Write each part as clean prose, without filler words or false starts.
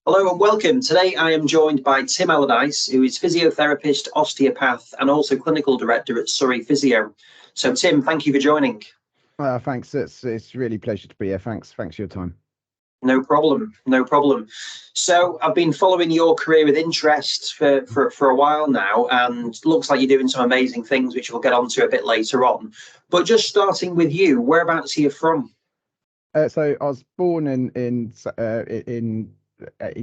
Hello and welcome. Today I am joined by Tim Allardyce, who is physiotherapist, osteopath, and also clinical director at Surrey Physio. So, Tim, thank you for joining. Thanks. It's really a pleasure to be here. Thanks for your time. No problem. No problem. So, I've been following your career with interest for a while now, and looks like you're doing some amazing things, which we'll get onto a bit later on. But just starting with you, whereabouts are you from? So I was born in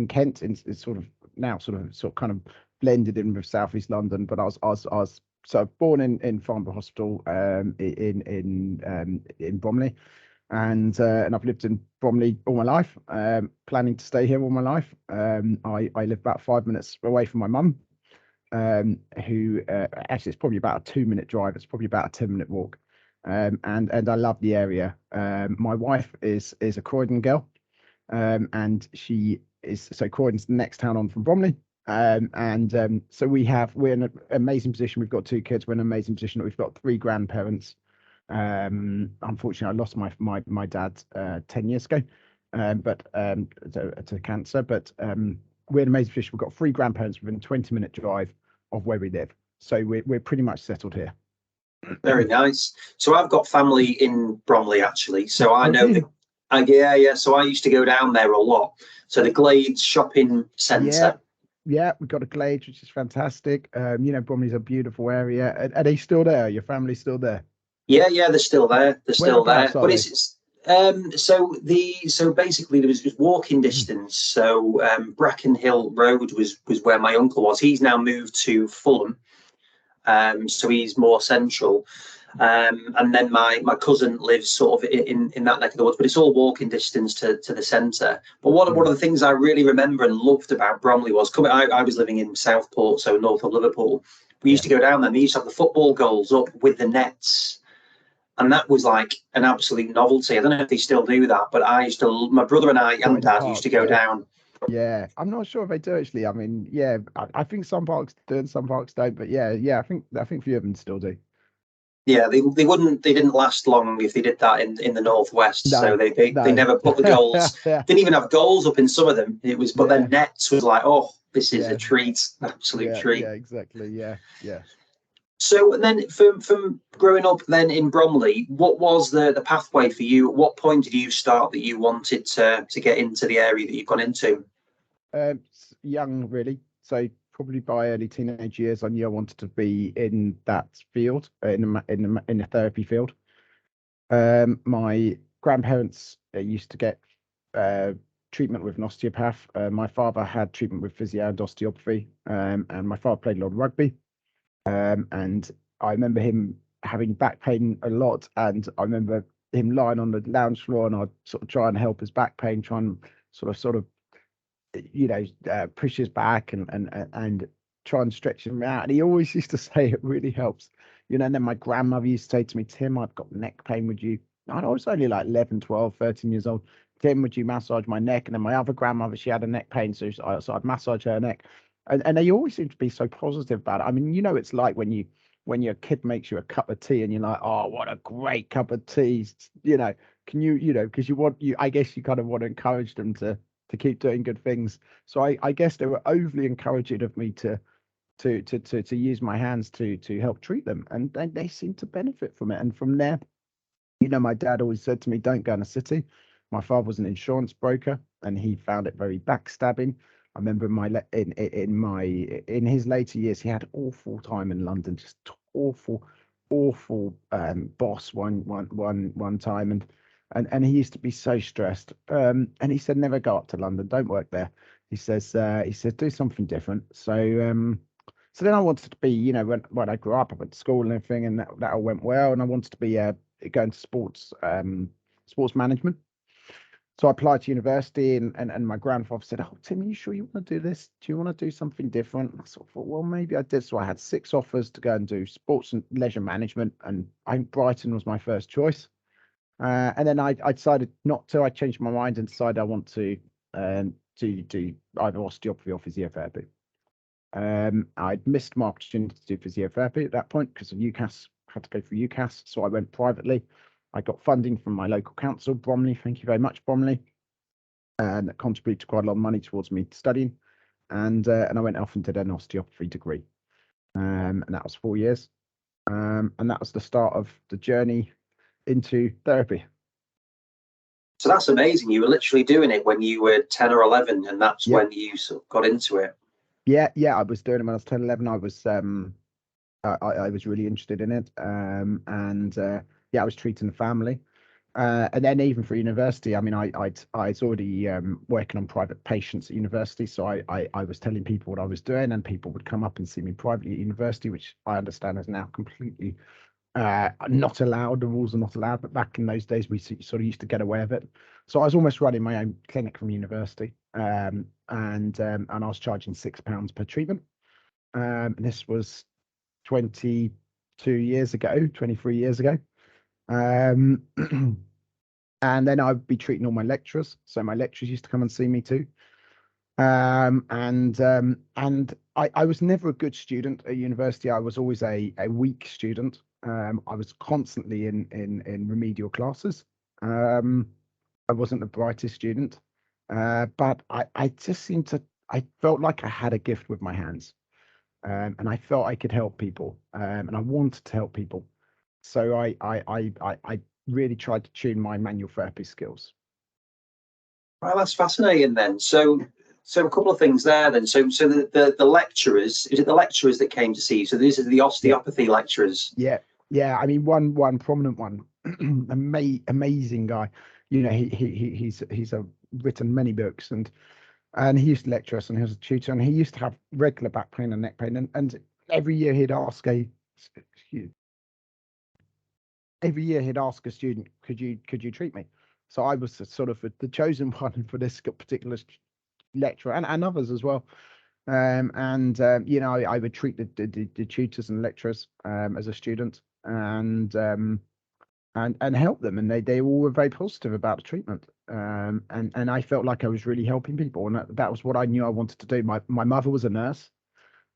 Kent, in sort of now sort of kind of blended in with Southeast London. But I was so born in Farnborough Hospital, in Bromley, and I've lived in Bromley all my life. Planning to stay here all my life. I live about 5 minutes away from my mum, who actually it's probably about a 2-minute drive. It's probably about a 10-minute walk. And I love the area. My wife is a Croydon girl, and she is Croydon's the next town on from Bromley. So we're in an amazing position. We've got 2 kids. We're in an amazing position that we've got 3 grandparents. Unfortunately, I lost my dad 10 years ago, but to cancer. But we're in an amazing position. We've got 3 grandparents within a 20-minute drive of where we live. So we're pretty much settled here. Very nice. So I've got family in Bromley actually, so I know yeah. So I used to go down there a lot. So the Glades Shopping Centre. Yeah, we've got a Glades, which is fantastic. Bromley's a beaual area. Are they still there? Your family's still there? Yeah, they're still there. They're still there. But so basically there was just walking distance. So Bracken Hill Road was where my uncle was. He's now moved to Fulham. So he's more central, and then my cousin lives sort of in that neck of the woods, but it's all walking distance to the centre. But one of the things I really remember and loved about Bromley was I was living in Southport, so north of Liverpool. We used to go down there, and they used to have the football goals up with the nets, and that was like an absolute novelty. I don't know if they still do that, but my brother and I and Dad used to go down. Yeah, I'm not sure if they do actually. I mean, yeah, I think some parks do and some parks don't, but yeah, I think a few of them still do. Yeah, they didn't last long if they did that in the northwest. No, so they never put the goals. Didn't even have goals up in some of them. It was, but then nets was like, oh, this is a treat, absolute treat. Yeah, exactly. Yeah. So, and then from growing up then in Bromley, what was the pathway for you? At what point did you start that you wanted to get into the area that you've gone into? Young, really. So probably by early teenage years, I knew I wanted to be in that field, in the therapy field. My grandparents used to get treatment with an osteopath. My father had treatment with physio and osteopathy, and my father played a lot of rugby. And I remember him having back pain a lot, and I remember him lying on the lounge floor, and I'd sort of try and help his back pain, try and sort of push his back and try and stretch him out. And he always used to say it really helps, and then my grandmother used to say to me, Tim, I've got neck pain, would you, I was only like 11, 12, 13 years old, Tim, would you massage my neck? And then my other grandmother, she had a neck pain, so I'd massage her neck. And they always seem to be so positive about it. I mean, it's like when your kid makes you a cup of tea and you're like, oh, what a great cup of tea, can you, because I guess you kind of want to encourage them to keep doing good things. So I guess they were overly encouraging of me to use my hands to help treat them, and they seem to benefit from it. And from there, my dad always said to me, don't go in a city. My father was an insurance broker, and he found it very backstabbing. I remember in his later years, he had awful time in London, just awful boss one time, and he used to be so stressed. And he said, never go up to London, don't work there. He says do something different. So then I wanted to be, when I grew up, I went to school and everything, and that all went well, and I wanted to be going to sports management. So I applied to university, and my grandfather said, oh, Tim, are you sure you want to do this? Do you want to do something different? And I sort of thought, well, maybe I did. So I had 6 offers to go and do sports and leisure management, and I think Brighton was my first choice. And then I decided not to. I changed my mind and decided I want to do either osteopathy or physiotherapy. I'd missed my opportunity to do physiotherapy at that point because of UCAS. I had to go for UCAS, so I went privately. I got funding from my local council, Bromley. Thank you very much, Bromley. and that contributed quite a lot of money towards me studying. And I went off and did an osteopathy degree, and that was 4 years. And that was the start of the journey into therapy. So that's amazing. You were literally doing it when you were 10 or 11, and that's Yep. when you sort of got into it. Yeah, I was doing it when I was 10, 11. I was I was really interested in it, and yeah, I was treating the family, and then even for university, I mean, I was already working on private patients at university, so I was telling people what I was doing, and people would come up and see me privately at university, which I understand is now completely not allowed. The rules are not allowed, but back in those days, we sort of used to get away with it. So I was almost running my own clinic from university, and I was charging £6 per treatment. This was 22 years ago, 23 years ago. And then I'd be treating all my lecturers. So my lecturers used to come and see me too. And I was never a good student at university. I was always a weak student. I was constantly in remedial classes. I wasn't the brightest student, but I just seemed to, I felt like I had a gift with my hands. And I felt I could help people, and I wanted to help people. So I really tried to tune my manual therapy skills. Well, that's fascinating then. So a couple of things there then. So the lecturers, is it the lecturers that came to see you? So these are the osteopathy lecturers. Yeah. I mean, one prominent one, amazing guy. You know, he's written many books, and he used to lecture us, and he was a tutor, and he used to have regular back pain and neck pain, and every year he'd ask a student, could you treat me? So I was sort of the chosen one for this particular lecturer, and others as well. You know, I would treat the tutors and lecturers as a student, and help them, and they all were very positive about the treatment. And I felt like I was really helping people, and that was what I knew I wanted to do. My mother was a nurse,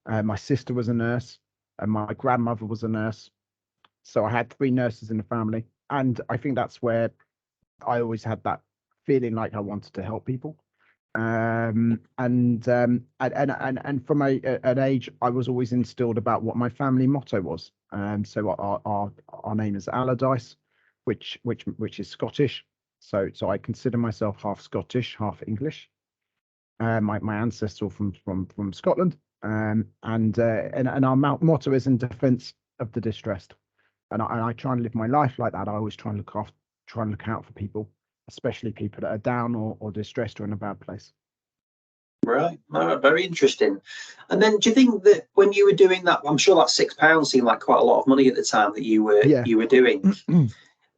my sister was a nurse, and my grandmother was a nurse. So I had 3 nurses in the family, and I think that's where I always had that feeling like I wanted to help people. And from an age, I was always instilled about what my family motto was. So our name is Allardyce, which is Scottish. So I consider myself half Scottish, half English. My ancestors are from Scotland. And our motto is in defence of the distressed. And I try and live my life like that. I always try and look out for people, especially people that are down or distressed or in a bad place. Right, very interesting. And then, do you think that when you were doing that, I'm sure that £6 seemed like quite a lot of money at the time that you were doing.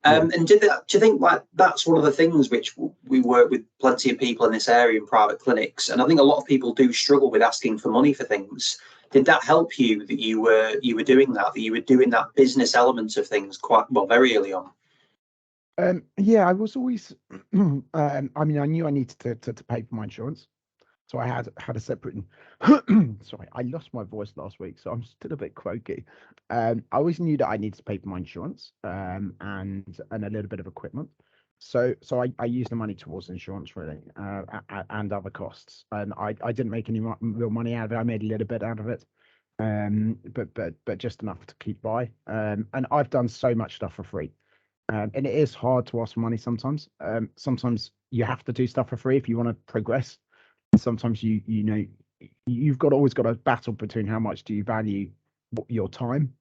And do you think like that's one of the things which we work with plenty of people in this area in private clinics, and I think a lot of people do struggle with asking for money for things. Did that help you that you were doing that you were doing that business element of things quite well very early on? Yeah, I was always. I mean, I knew I needed to pay for my insurance, so I had a separate. Sorry, I lost my voice last week, so I'm still a bit croaky. I always knew that I needed to pay for my insurance, and a little bit of equipment. So I used the money towards insurance really, and other costs. And I didn't make any real money out of it. I made a little bit out of it, but just enough to keep by. And I've done so much stuff for free. And it is hard to ask for money sometimes. Sometimes you have to do stuff for free if you want to progress. Sometimes you know you've always got a battle between how much do you value your time,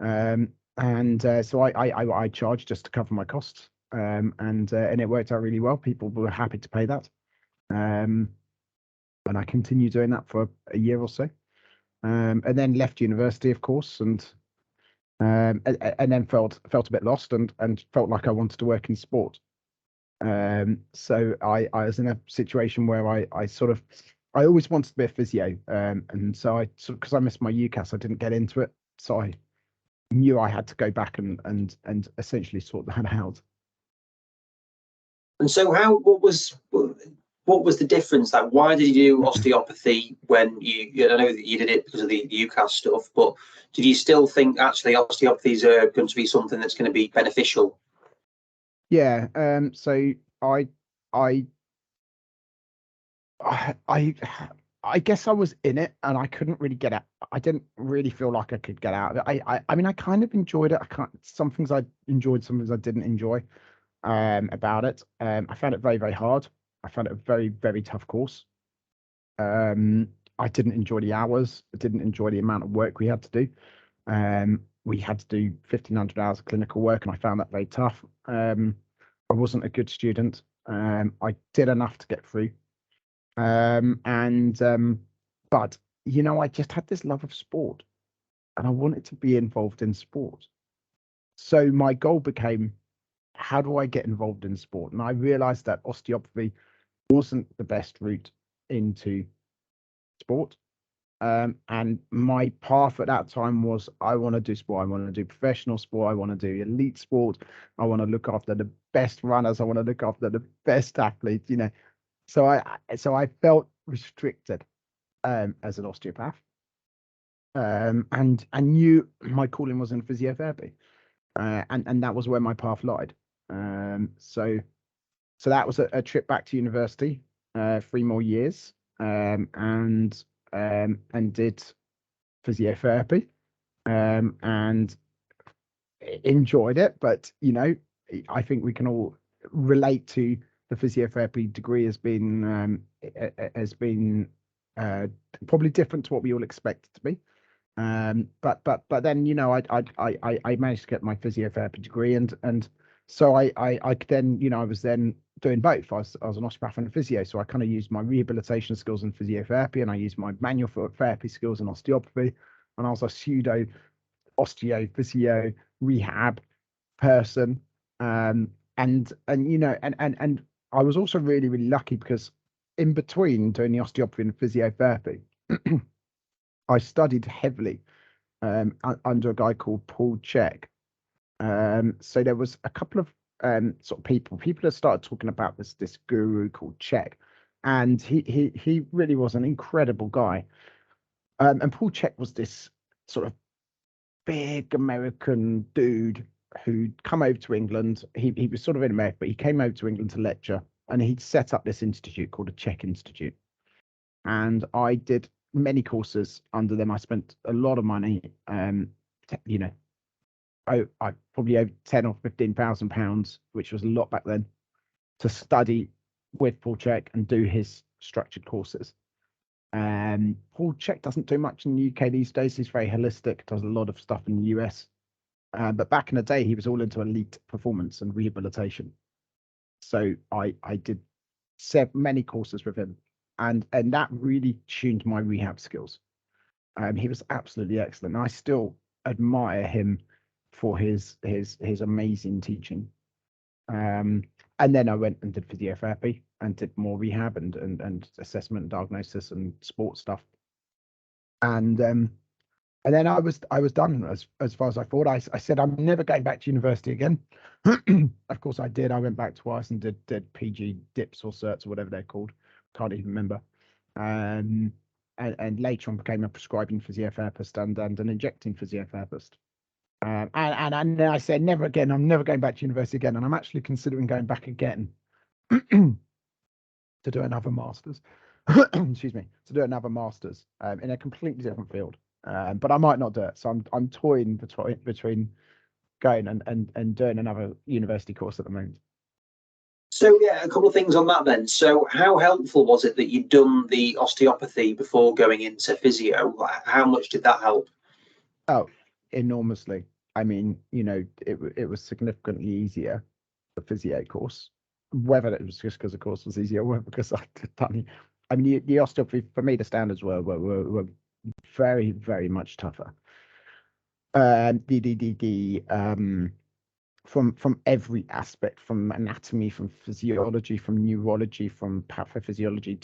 so I charged just to cover my costs, and it worked out really well. People were happy to pay that, and I continued doing that for a year or so, and then left university, of course, and then felt a bit lost and felt like I wanted to work in sport. So I was in a situation where I always wanted to be a physio, and so I because I missed my UCAS, I didn't get into it. So I knew I had to go back and essentially sort that out. And so what was the difference? Like, why did you do osteopathy when I know that you did it because of the UCAS stuff, but did you still think actually osteopathies are going to be something that's going to be beneficial? Yeah. So I I I guess I was in it and I couldn't really get out. I didn't really feel like I could get out of it. I mean, I kind of enjoyed it. I can't. Some things I enjoyed, some things I didn't enjoy. About it. I found it very, very hard. I found it a very, very tough course. I didn't enjoy the hours. I didn't enjoy the amount of work we had to do. We had to do 1,500 hours of clinical work, and I found that very tough. I wasn't a good student. I did enough to get through. But you know, I just had this love of sport, and I wanted to be involved in sport. So my goal became, how do I get involved in sport? And I realized that osteopathy wasn't the best route into sport. And my path at that time was, I want to do sport. I want to do professional sport. I want to do elite sport. I want to look after the best runners. I want to look after the best athletes, you know. So I felt restricted as an osteopath. And I knew my calling was in physiotherapy. And that was where my path lied. So that was a trip back to university, 3 more years, and did physiotherapy, and enjoyed it. But you know, I think we can all relate to the physiotherapy degree as being probably different to what we all expect it to be. But then, you know, I managed to get my physiotherapy degree, and so I could then, you know, I was then doing both. I was an osteopath and a physio, so I kind of used my rehabilitation skills in physiotherapy, and I used my manual therapy skills in osteopathy, and I was a pseudo physio rehab person. And you know, and I was also really, really lucky, because in between doing the osteopathy and physiotherapy, I studied heavily under a guy called Paul Check. So there was a couple of sort of people have started talking about this guru called Check, and he really was an incredible guy. And Paul Check was this sort of big American dude who'd come over to England. He was sort of in America, but he came over to England to lecture, and he'd set up this institute called the Check Institute. And I did many courses under them. I spent a lot of money, you know, I probably over 10 or 15,000 pounds, which was a lot back then, to study with Paul Check and do his structured courses. Paul Check doesn't do much in the UK these days. He's very holistic, does a lot of stuff in the US. But back in the day, he was all into elite performance and rehabilitation. So I did many courses with him, and that really tuned my rehab skills. He was absolutely excellent. I still admire him for his amazing teaching. And then I went and did physiotherapy and did more rehab and assessment and diagnosis and sports stuff. And then I was done as far as I thought. I said, I'm never going back to university again. Of course I did. I went back twice and did PG dips or certs or whatever they're called. Can't even remember. And later on became a prescribing physiotherapist and an injecting physiotherapist. And then I said, never again. I'm never going back to university again. And I'm actually considering going back again to do another master's. Excuse me, to do another master's in a completely different field. But I might not do it. So I'm toying between going and doing another university course at the moment. So yeah, a couple of things on that then. So how helpful was it that you'd done the osteopathy before going into physio? How much did that help? Oh, enormously. I mean, you know, it was significantly easier, the physio course, whether it was just because the course was easier or because I'd done. I mean, the osteopathy, for me, the standards were very, very much tougher. From every aspect, from anatomy, from physiology, from neurology, from pathophysiology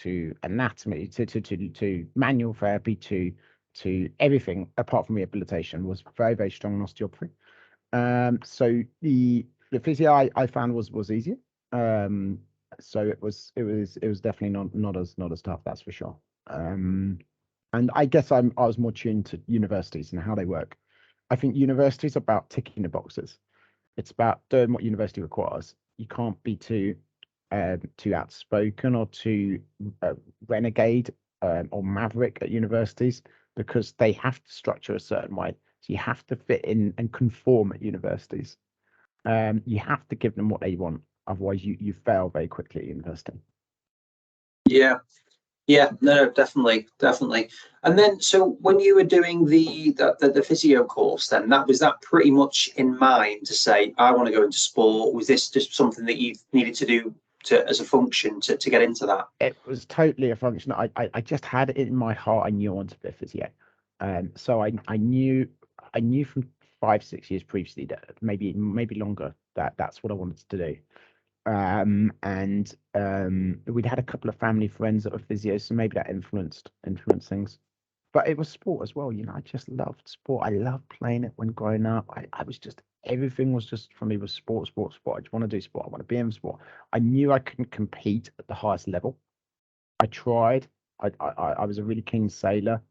to anatomy, to manual therapy, to everything apart from rehabilitation, was very, very strong in osteopathy. So the physio I found was easier. So it was definitely not as tough, that's for sure. And I guess I was more tuned to universities and how they work. I think universities are about ticking the boxes. It's about doing what university requires. You can't be too too outspoken or too renegade or maverick at universities, because they have to structure a certain way. So you have to fit in and conform at universities. You have to give them what they want, otherwise you fail very quickly at university. Yeah. Yeah, no, definitely. And then, so when you were doing the physio course, then was that pretty much in mind to say, I want to go into sport? Was this just something that you needed to do as a function to get into that? It was totally a function. I just had it in my heart. I knew I wanted to be a physio. So I knew from 5-6 years previously, that maybe longer, that's what I wanted to do. And we'd had a couple of family friends that were physios, so maybe that influenced things. But it was sport as well. I just loved sport. I loved playing it when growing up. I was just, everything was just, for me, was sport. I just want to do sport. I want to be in sport. I knew I couldn't compete at the highest level. I tried. I was a really keen sailor,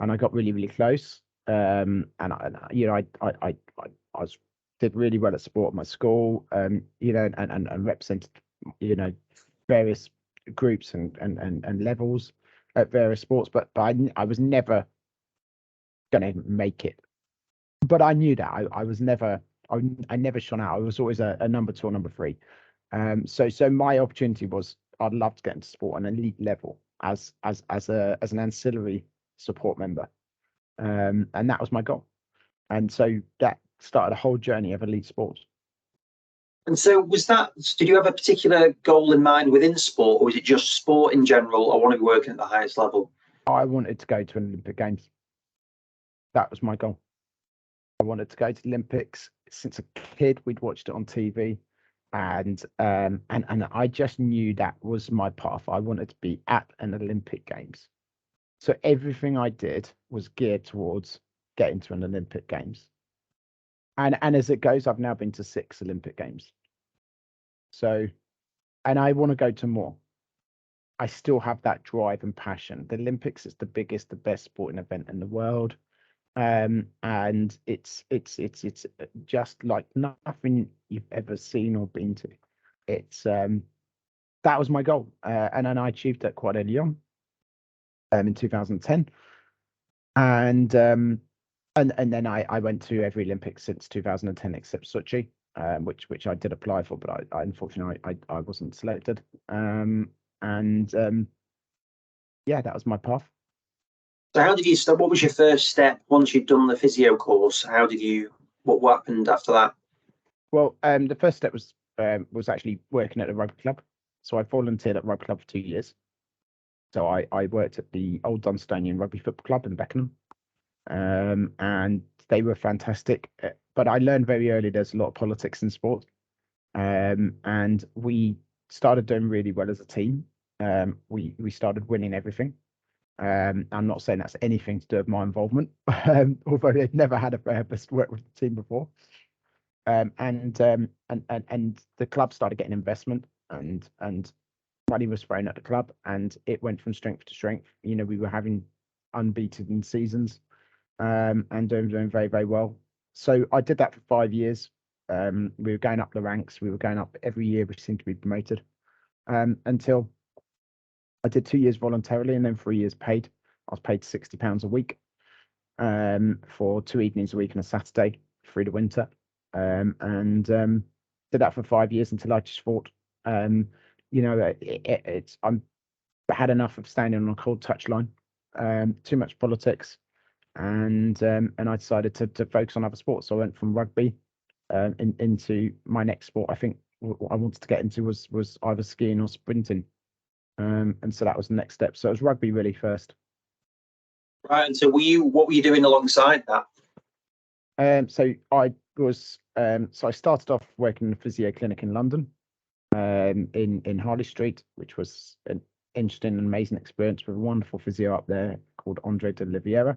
and I got really close. And I was did really well at sport at my school. And represented various groups and levels at various sports. But I was never going to make it. But I knew that I was never. I never shone out. I was always a number 2 or number 3. So my opportunity was, I'd love to get into sport at an elite level as an ancillary support member, and that was my goal. And so that started a whole journey of elite sports. And so did you have a particular goal in mind within sport, or was it just sport in general? I want to be working at the highest level. I wanted to go to an Olympic Games. That was my goal. I wanted to go to the Olympics. Since a kid, we'd watched it on TV. And I just knew that was my path. I wanted to be at an Olympic Games. So everything I did was geared towards getting to an Olympic Games. And as it goes, I've now been to 6 Olympic Games. So, and I want to go to more. I still have that drive and passion. The Olympics is the biggest, the best sporting event in the world. And it's just like nothing you've ever seen or been to. It's that was my goal, and then I achieved that quite early on, in 2010, and then I went to every Olympics since 2010 except Sochi, which I did apply for, but I unfortunately I wasn't selected. Yeah, that was my path. So how did you start? What was your first step once you'd done the physio course? What happened after that? Well, the first step was actually working at a rugby club. So I volunteered at rugby club for 2 years. So I worked at the Old Dunstonian Rugby Football Club in Beckenham, and they were fantastic. But I learned very early there's a lot of politics in sport, and we started doing really well as a team. We started winning everything. I'm not saying that's anything to do with my involvement, although they'd never had a therapist work with the team before. And the club started getting investment, and money was thrown at the club, and it went from strength to strength. We were having unbeaten seasons, and doing very, very well. So I did that for 5 years. We were going up the ranks. We were going up every year. We seemed to be promoted, until I did 2 years voluntarily, and then 3 years paid. I was paid £60 a week, for 2 evenings a week and a Saturday through the winter. Did that for 5 years until I just thought, I'm had enough of standing on a cold touchline, too much politics, and I decided to focus on other sports. So I went from rugby into my next sport. I think what I wanted to get into was either skiing or sprinting, and so that was the next step. So it was rugby really first. Right. And so what were you doing alongside that? So I started off working in a physio clinic in London, in Harley Street, which was an interesting and amazing experience with a wonderful physio up there called Andre de Oliveira.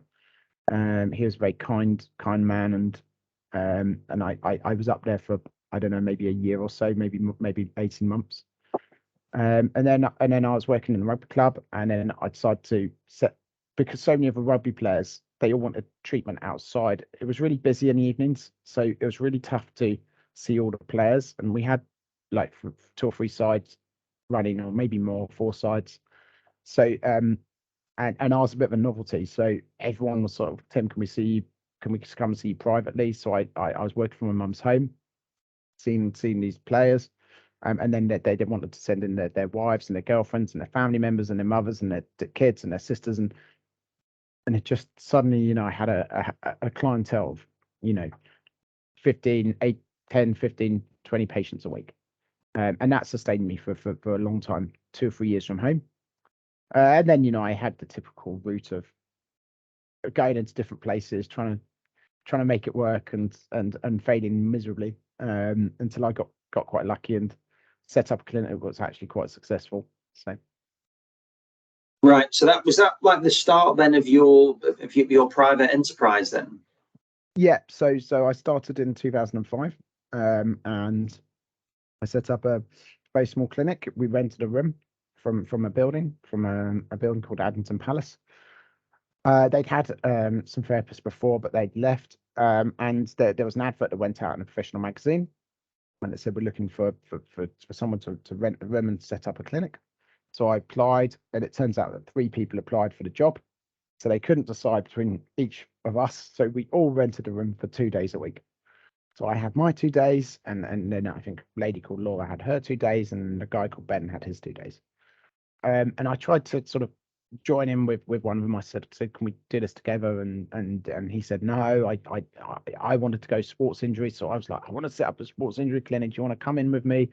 He was a very kind man, and I was up there for, I don't know, maybe a year or so, maybe 18 months. And then I was working in the rugby club, and then I decided to because so many of the rugby players, they all wanted treatment outside. It was really busy in the evenings, so it was really tough to see all the players, and we had like 2 or 3 sides running, or maybe more, 4 sides. So and I was a bit of a novelty, so everyone was sort of, Tim, can we just come and see you privately? So I was working from my mum's home, seeing these players, and then they wanted to send in their wives and their girlfriends and their family members and their mothers and their kids and their sisters, and it just suddenly, I had a clientele of 15, 8, 10, 15, 20 patients a week, and that sustained me for a long time, 2 or 3 years from home. And then I had the typical route of going into different places, trying to make it work, and failing miserably, until I got quite lucky and set up a clinic that was actually quite successful. So right, so that was like the start then of your private enterprise then? Yeah, so I started in 2005, and I set up a very small clinic. We rented a room from a building called Addington Palace. They'd had some therapists before, but they'd left, and there was an advert that went out in a professional magazine, and it said we're looking for someone to rent a room and set up a clinic. So I applied, and it turns out that 3 people applied for the job, so they couldn't decide between each of us. So we all rented a room for 2 days a week. So I had my 2 days, and then I think a lady called Laura had her 2 days, and a guy called Ben had his 2 days. And I tried to sort of join in with one of them. I said, can we do this together? And he said no. I wanted to go sports injury, so I was like, I want to set up a sports injury clinic. Do you want to come in with me?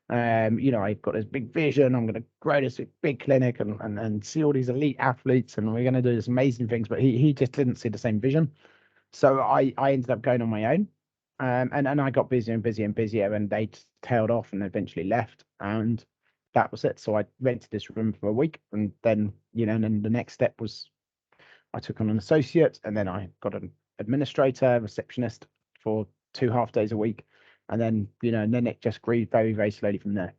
I've got this big vision. I'm going to grow this big clinic and see all these elite athletes, and we're going to do this amazing things. But he just didn't see the same vision. So I ended up going on my own, and I got busier and busier and busier, and they tailed off and eventually left, and that was it. So I rented this room for a week, and then and then the next step was I took on an associate, and then I got an administrator, receptionist for 2 half days a week. And then, and then it just grew very, very slowly from there.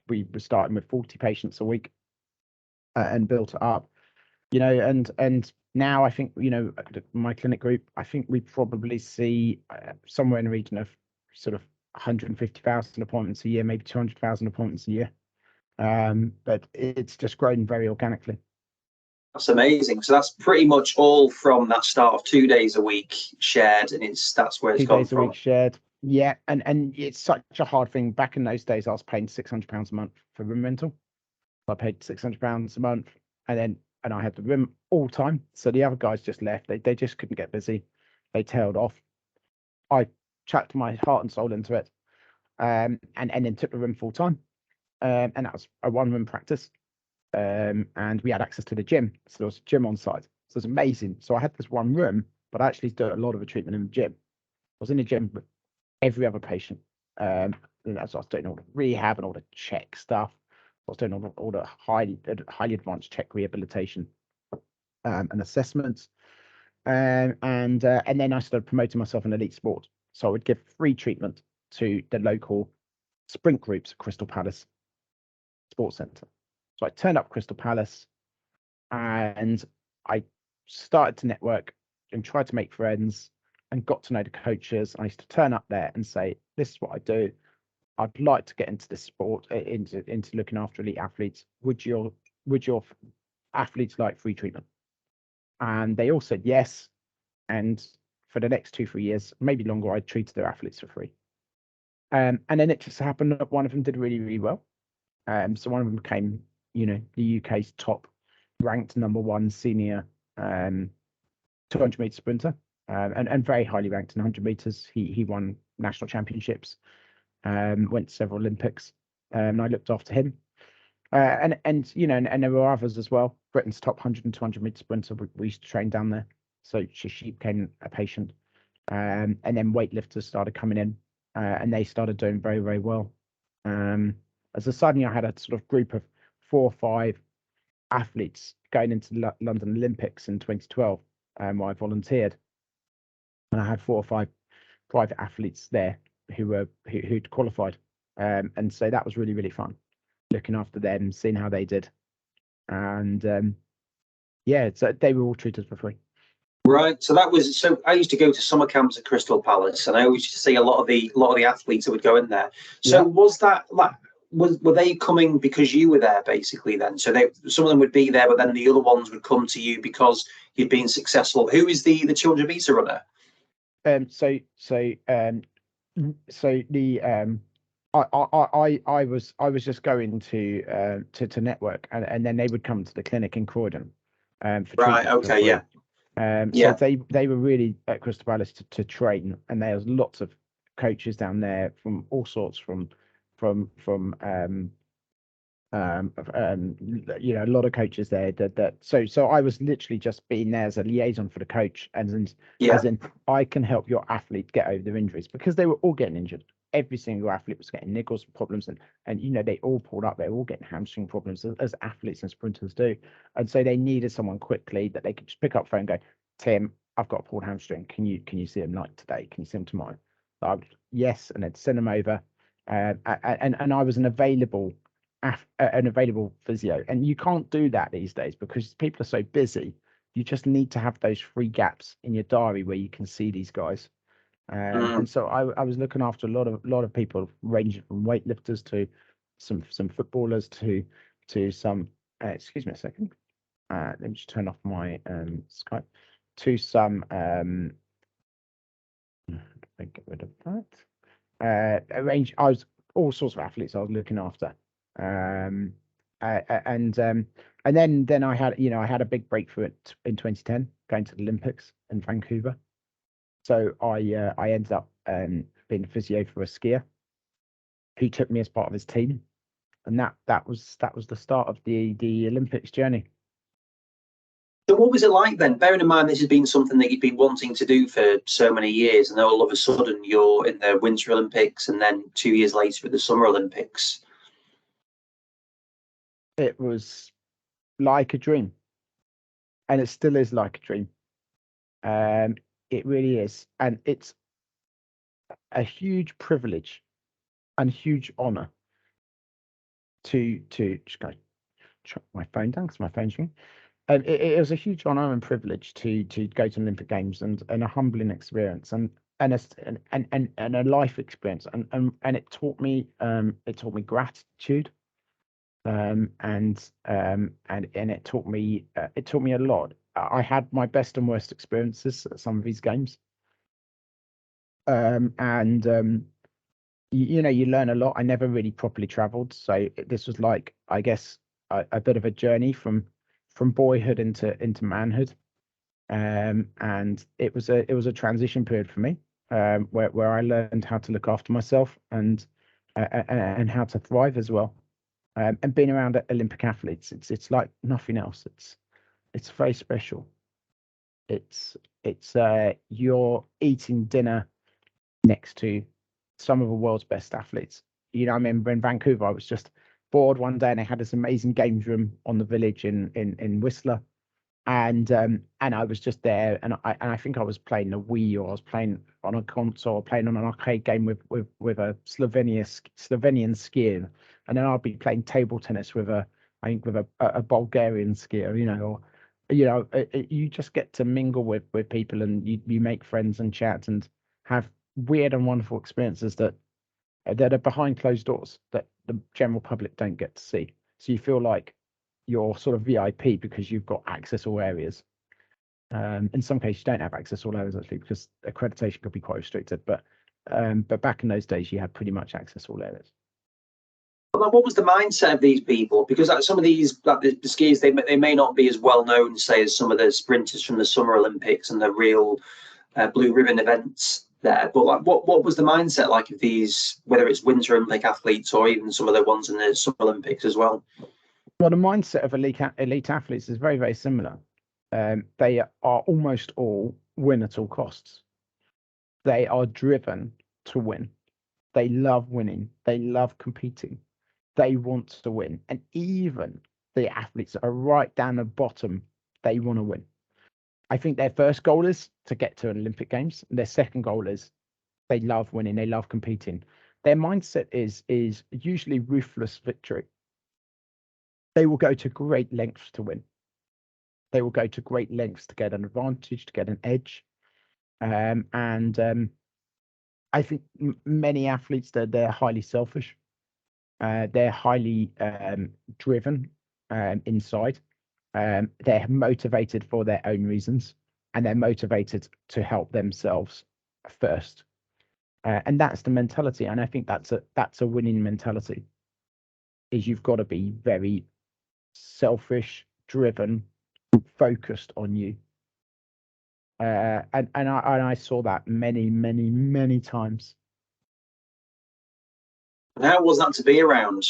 We were starting with 40 patients a week, and built it up, and now I think, my clinic group, I think we probably see somewhere in the region of sort of 150,000 appointments a year, maybe 200,000 appointments a year. But it's just grown very organically. That's amazing. So that's pretty much all from that start of 2 days a week shared, and that's where it's gone from. 2 days a week shared. Yeah, and it's such a hard thing. Back in those days, I was paying £600 a month for room rental. I paid £600 a month, and I had the room all time. So the other guys just left. They just couldn't get busy. They tailed off. I chucked my heart and soul into it, and then took the room full time. And that was a 1-room practice. And we had access to the gym. So there was a gym on site. So it was amazing. So I had this 1 room, but I actually did a lot of the treatment in the gym. I was in the gym with every other patient. And that's what I was doing, all the rehab and all the check stuff. I was doing all the highly advanced check rehabilitation, and assessments. And then I started promoting myself in elite sport. So I would give free treatment to the local sprint groups at Crystal Palace Sports Centre. So I turned up Crystal Palace, and I started to network and tried to make friends and got to know the coaches. I used to turn up there and say, this is what I do. I'd like to get into this sport, into looking after elite athletes. Would your athletes like free treatment? And they all said yes. And for the next 2-3 years, maybe longer, I treated their athletes for free. And then it just happened that one of them did really, really well. So one of them became, the UK's top ranked #1 senior 200 meter sprinter, and very highly ranked in 100 meters. He won national championships, went to several Olympics, and I looked after him. And there were others as well. Britain's top 100 and 200 meter sprinter, we used to train down there. So she became a patient, and then weightlifters started coming in, and they started doing very, very well. As a suddenly I had a sort of group of 4 or 5 athletes going into the London Olympics in 2012, where I volunteered, and I had 4 or 5 private athletes there who'd qualified, and so that was really, really fun, looking after them, seeing how they did, and so they were all treated for free. Right. So I used to go to summer camps at Crystal Palace, and I always used to see a lot of the athletes that would go in there. So was that like, were they coming because you were there basically then? So some of them would be there, but then the other ones would come to you because you'd been successful. Who is the children's beta runner? I was just going to network, and then they would come to the clinic in Croydon for Right. treatment for Okay. free. Yeah. So they were really at Crystal Palace to train, and there's lots of coaches down there from all sorts, from a lot of coaches there so I was literally just being there as a liaison for the coach, and Yeah. as in I can help your athlete get over their injuries, because they were all getting injured. Every single athlete was getting niggles problems, and they all pulled up. They were all getting hamstring problems, as athletes and sprinters do. And so they needed someone quickly that they could just pick up the phone and go, Tim, I've got a pulled hamstring. Can you see him like today? Can you see him tomorrow? So I would, yes, and they'd send them over. And I was an available physio, and you can't do that these days because people are so busy. You just need to have those free gaps in your diary where you can see these guys. And so I was looking after a lot of people, ranging from weightlifters to some footballers to some excuse me a second, let me just turn off my Skype, to some get rid of that. I was all sorts of athletes I was looking after. And then I had a big breakthrough in 2010, going to the Olympics in Vancouver. So I ended up being a physio for a skier who took me as part of his team, and that was the start of the Olympics journey. So what was it like then? Bearing in mind this has been something that you've been wanting to do for so many years, and then all of a sudden you're in the Winter Olympics, and then 2 years later at the Summer Olympics. It was like a dream, and it still is like a dream. It really is, and it's a huge privilege and huge honor to just go shut my phone down because my phone's ringing. It was a huge honor and privilege to go to Olympic Games, and a humbling experience, and a life experience, and it taught me gratitude, and it taught me a lot. I had my best and worst experiences at some of these games, and you learn a lot. I never really properly traveled, so this was like, I guess, a bit of a journey from boyhood into manhood, and it was a transition period for me, where I learned how to look after myself, and how to thrive as well. And being around Olympic athletes, it's like nothing else. It's very special. It's you're eating dinner next to some of the world's best athletes. I remember in Vancouver, I was just bored one day, and they had this amazing games room on the village in Whistler, and I was just there, and I think I was playing a Wii, or I was playing on a console, playing on an arcade game with a Slovenian skier, and then I'll be playing table tennis with a Bulgarian skier, or you just get to mingle with people, and you make friends and chat and have weird and wonderful experiences that are behind closed doors that the general public don't get to see. So you feel like you're sort of VIP because you've got access all areas. In some cases, you don't have access all areas, actually, because accreditation could be quite restricted. But back in those days, you had pretty much access all areas. What was the mindset of these people? Because some of these, like the skiers, they may not be as well known, say, as some of the sprinters from the Summer Olympics and the real blue ribbon events there. But like, what was the mindset like of these, whether it's Winter Olympic athletes or even some of the ones in the Summer Olympics as well? Well, the mindset of elite athletes is very, very similar. They are almost all win at all costs. They are driven to win. They love winning. They love competing. They want to win. And even the athletes that are right down the bottom, they want to win. I think their first goal is to get to an Olympic Games. Their second goal is they love winning. They love competing. Their mindset is usually ruthless victory. They will go to great lengths to win. They will go to great lengths to get an advantage, to get an edge. I think many athletes, they're highly selfish. They're highly driven inside. They're motivated for their own reasons, and they're motivated to help themselves first. And that's the mentality. And I think that's a winning mentality. Is you've got to be very selfish, driven, focused on you. And I saw that many times. And how was that to be around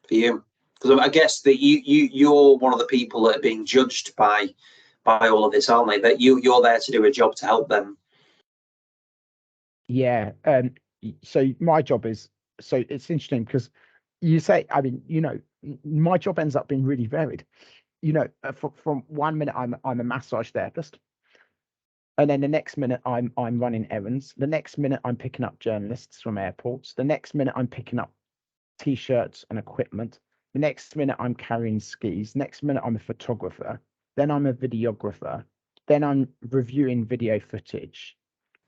for you? Because I guess that you're one of the people that are being judged by all of this, aren't they? That you're there to do a job to help them. Yeah. So my job is, so it's interesting because you say, I mean, you know, my job ends up being really varied. You know, from 1 minute I'm a massage therapist, and then the next minute I'm running errands. The next minute I'm picking up journalists from airports. The next minute I'm picking up t-shirts and equipment. The next minute I'm carrying skis. Next minute I'm a photographer. Then I'm a videographer. Then I'm reviewing video footage.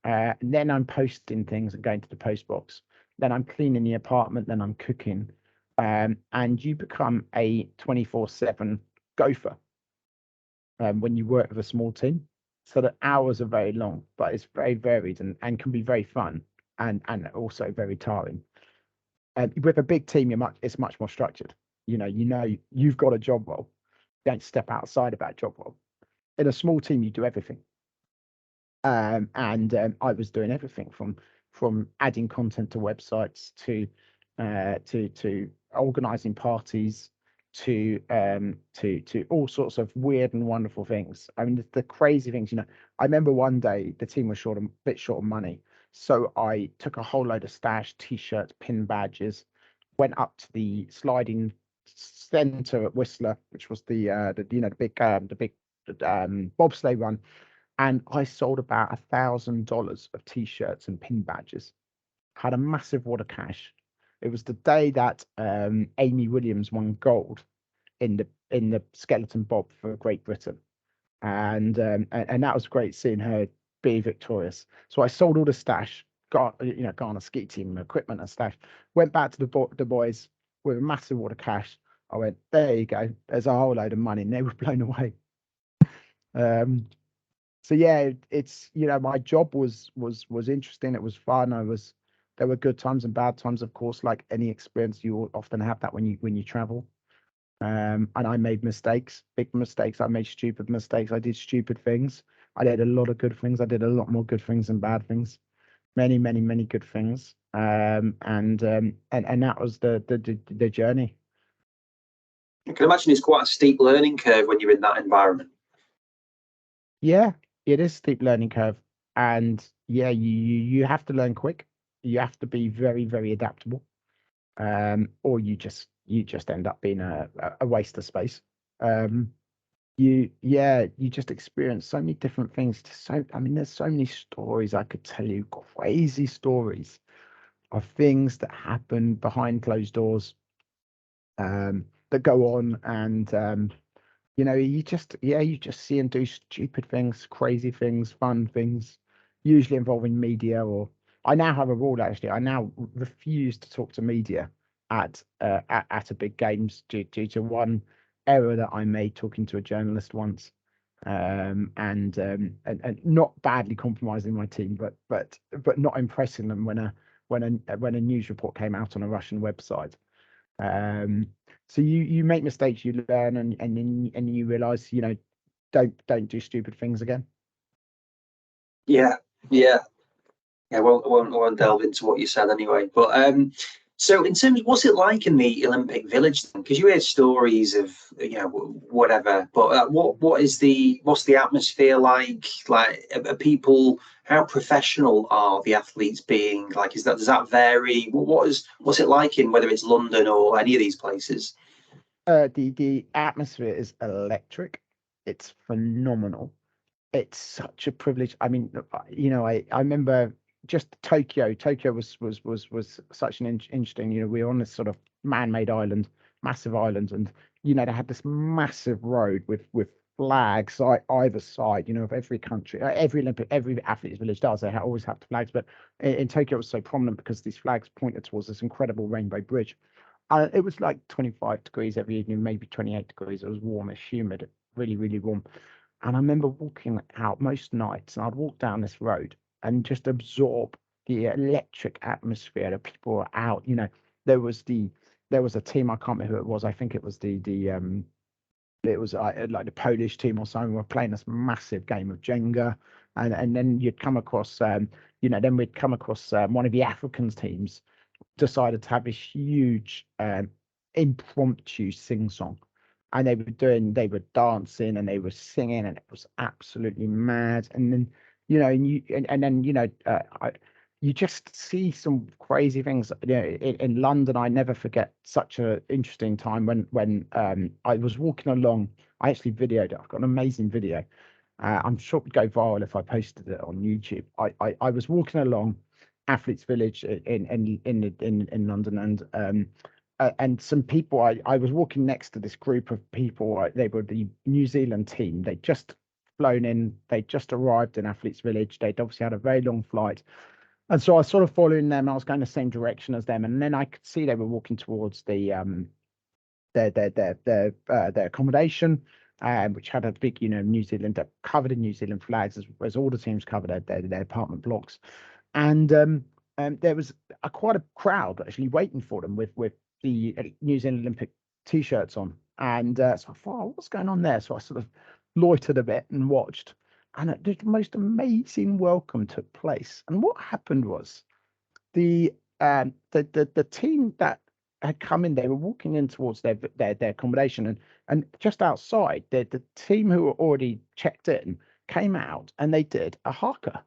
Then I'm posting things and going to the post box. Then I'm cleaning the apartment. Then I'm cooking. And you become a 24/7 gopher when you work with a small team. So the hours are very long, but it's very varied and can be very fun and also very tiring. With a big team, it's much more structured. You know, you've got a job role. Don't step outside of that job role. In a small team, you do everything. And I was doing everything from adding content to websites to organizing parties to all sorts of weird and wonderful things. I mean, the crazy things. You know, I remember one day the team was a bit short of money, so I took a whole load of stash, t-shirts, pin badges, went up to the sliding centre at Whistler, which was the big bobsleigh run, and I sold about $1,000 of t-shirts and pin badges. Had a massive wad of cash. It was the day that Amy Williams won gold in the skeleton bob for Great Britain, and that was great seeing her be victorious. So I sold all the stash, got on a ski team equipment and stash. Went back to the boys with a massive wad of cash. I went, there you go. There's a whole load of money, and they were blown away. So yeah, it's, you know, my job was interesting. It was fun. There were good times and bad times, of course, like any experience. You often have that when you travel. And I made mistakes, big mistakes. I made stupid mistakes. I did stupid things. I did a lot of good things. I did a lot more good things than bad things. Many good things. And that was the journey. I can imagine it's quite a steep learning curve when you're in that environment. Yeah, it is a steep learning curve, and yeah, you have to learn quick. You have to be very adaptable, or you just end up being a waste of space. You just experience so many different things. I mean, there's so many stories I could tell you, crazy stories of things that happen behind closed doors, that go on, and you know, you just see and do stupid things, crazy things, fun things, usually involving media. Or I now have a rule, actually. I now refuse to talk to media at a big games due to one error that I made talking to a journalist once, and not badly compromising my team, but not impressing them when a news report came out on a Russian website. So you make mistakes, you learn, and then you realize, you know, don't do stupid things again. Yeah. I won't delve into what you said anyway. But so in terms of what's it like in the Olympic Village then? Because you hear stories of, you know, whatever, but what's the atmosphere like? Like, are people, how professional are the athletes being? Like, does that vary? What's it like in, whether it's London or any of these places? The atmosphere is electric. It's phenomenal. It's such a privilege. I mean, you know, I remember just Tokyo. Tokyo was such an interesting. You know, we were on this sort of man-made island, massive island, and you know, they had this massive road with flags either side. You know, of every country, every athlete's village does. They always have the flags, but in Tokyo it was so prominent because these flags pointed towards this incredible rainbow bridge. It was like 25 degrees every evening, maybe 28 degrees. It was warmish, humid, really, really warm. And I remember walking out most nights, and I'd walk down this road and just absorb the electric atmosphere. The people were out. There was a team, I can't remember who it was. I think it was it was like the Polish team or something. Were playing this massive game of Jenga, and then you'd come across then we'd come across one of the Africans teams decided to have this huge impromptu sing song, and they were dancing and they were singing, and it was absolutely mad. And then you just see some crazy things. In London, I never forget such an interesting time when I was walking along. I actually videoed it. I've got an amazing video. I'm sure it would go viral if I posted it on YouTube. I was walking along Athletes Village in London, and some people. I was walking next to this group of people. They were the New Zealand team. They'd just flown in. They'd just arrived in Athletes Village. They'd obviously had a very long flight. And so I was sort of following them. I was going the same direction as them, and then I could see they were walking towards their accommodation, which had a big, New Zealand, covered in New Zealand flags, as all the teams covered their apartment blocks, and there was quite a crowd actually waiting for them with the New Zealand Olympic t-shirts on, and so I thought, oh, what's going on there? So I sort of loitered a bit and watched. And the most amazing welcome took place. And what happened was the team that had come in, they were walking in towards their accommodation, and just outside, the team who were already checked in came out and they did a haka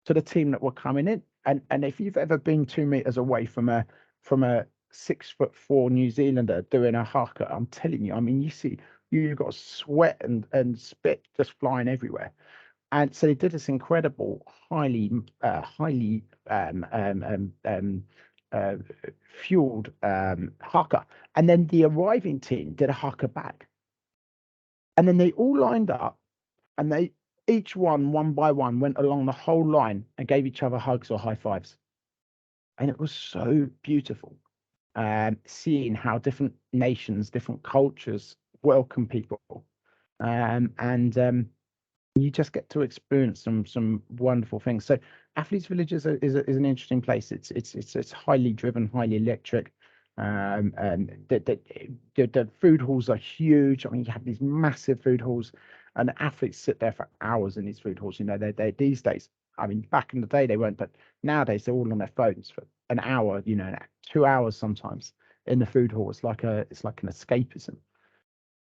to the team that were coming in. And if you've ever been 2 meters away from a 6'4" New Zealander doing a haka, I'm telling you, I mean, you've got sweat and spit just flying everywhere. And so they did this incredible, highly fueled haka, and then the arriving team did a haka back, and then they all lined up, and they each one by one went along the whole line and gave each other hugs or high fives, and it was so beautiful, seeing how different nations, different cultures welcome people, and you just get to experience some wonderful things. So Athletes Village is an interesting place. It's highly driven, highly electric. And the food halls are huge. I mean, you have these massive food halls, and the athletes sit there for hours in these food halls. They're these days. I mean, back in the day they weren't, but nowadays they're all on their phones for an hour, 2 hours sometimes in the food hall. It's like an escapism.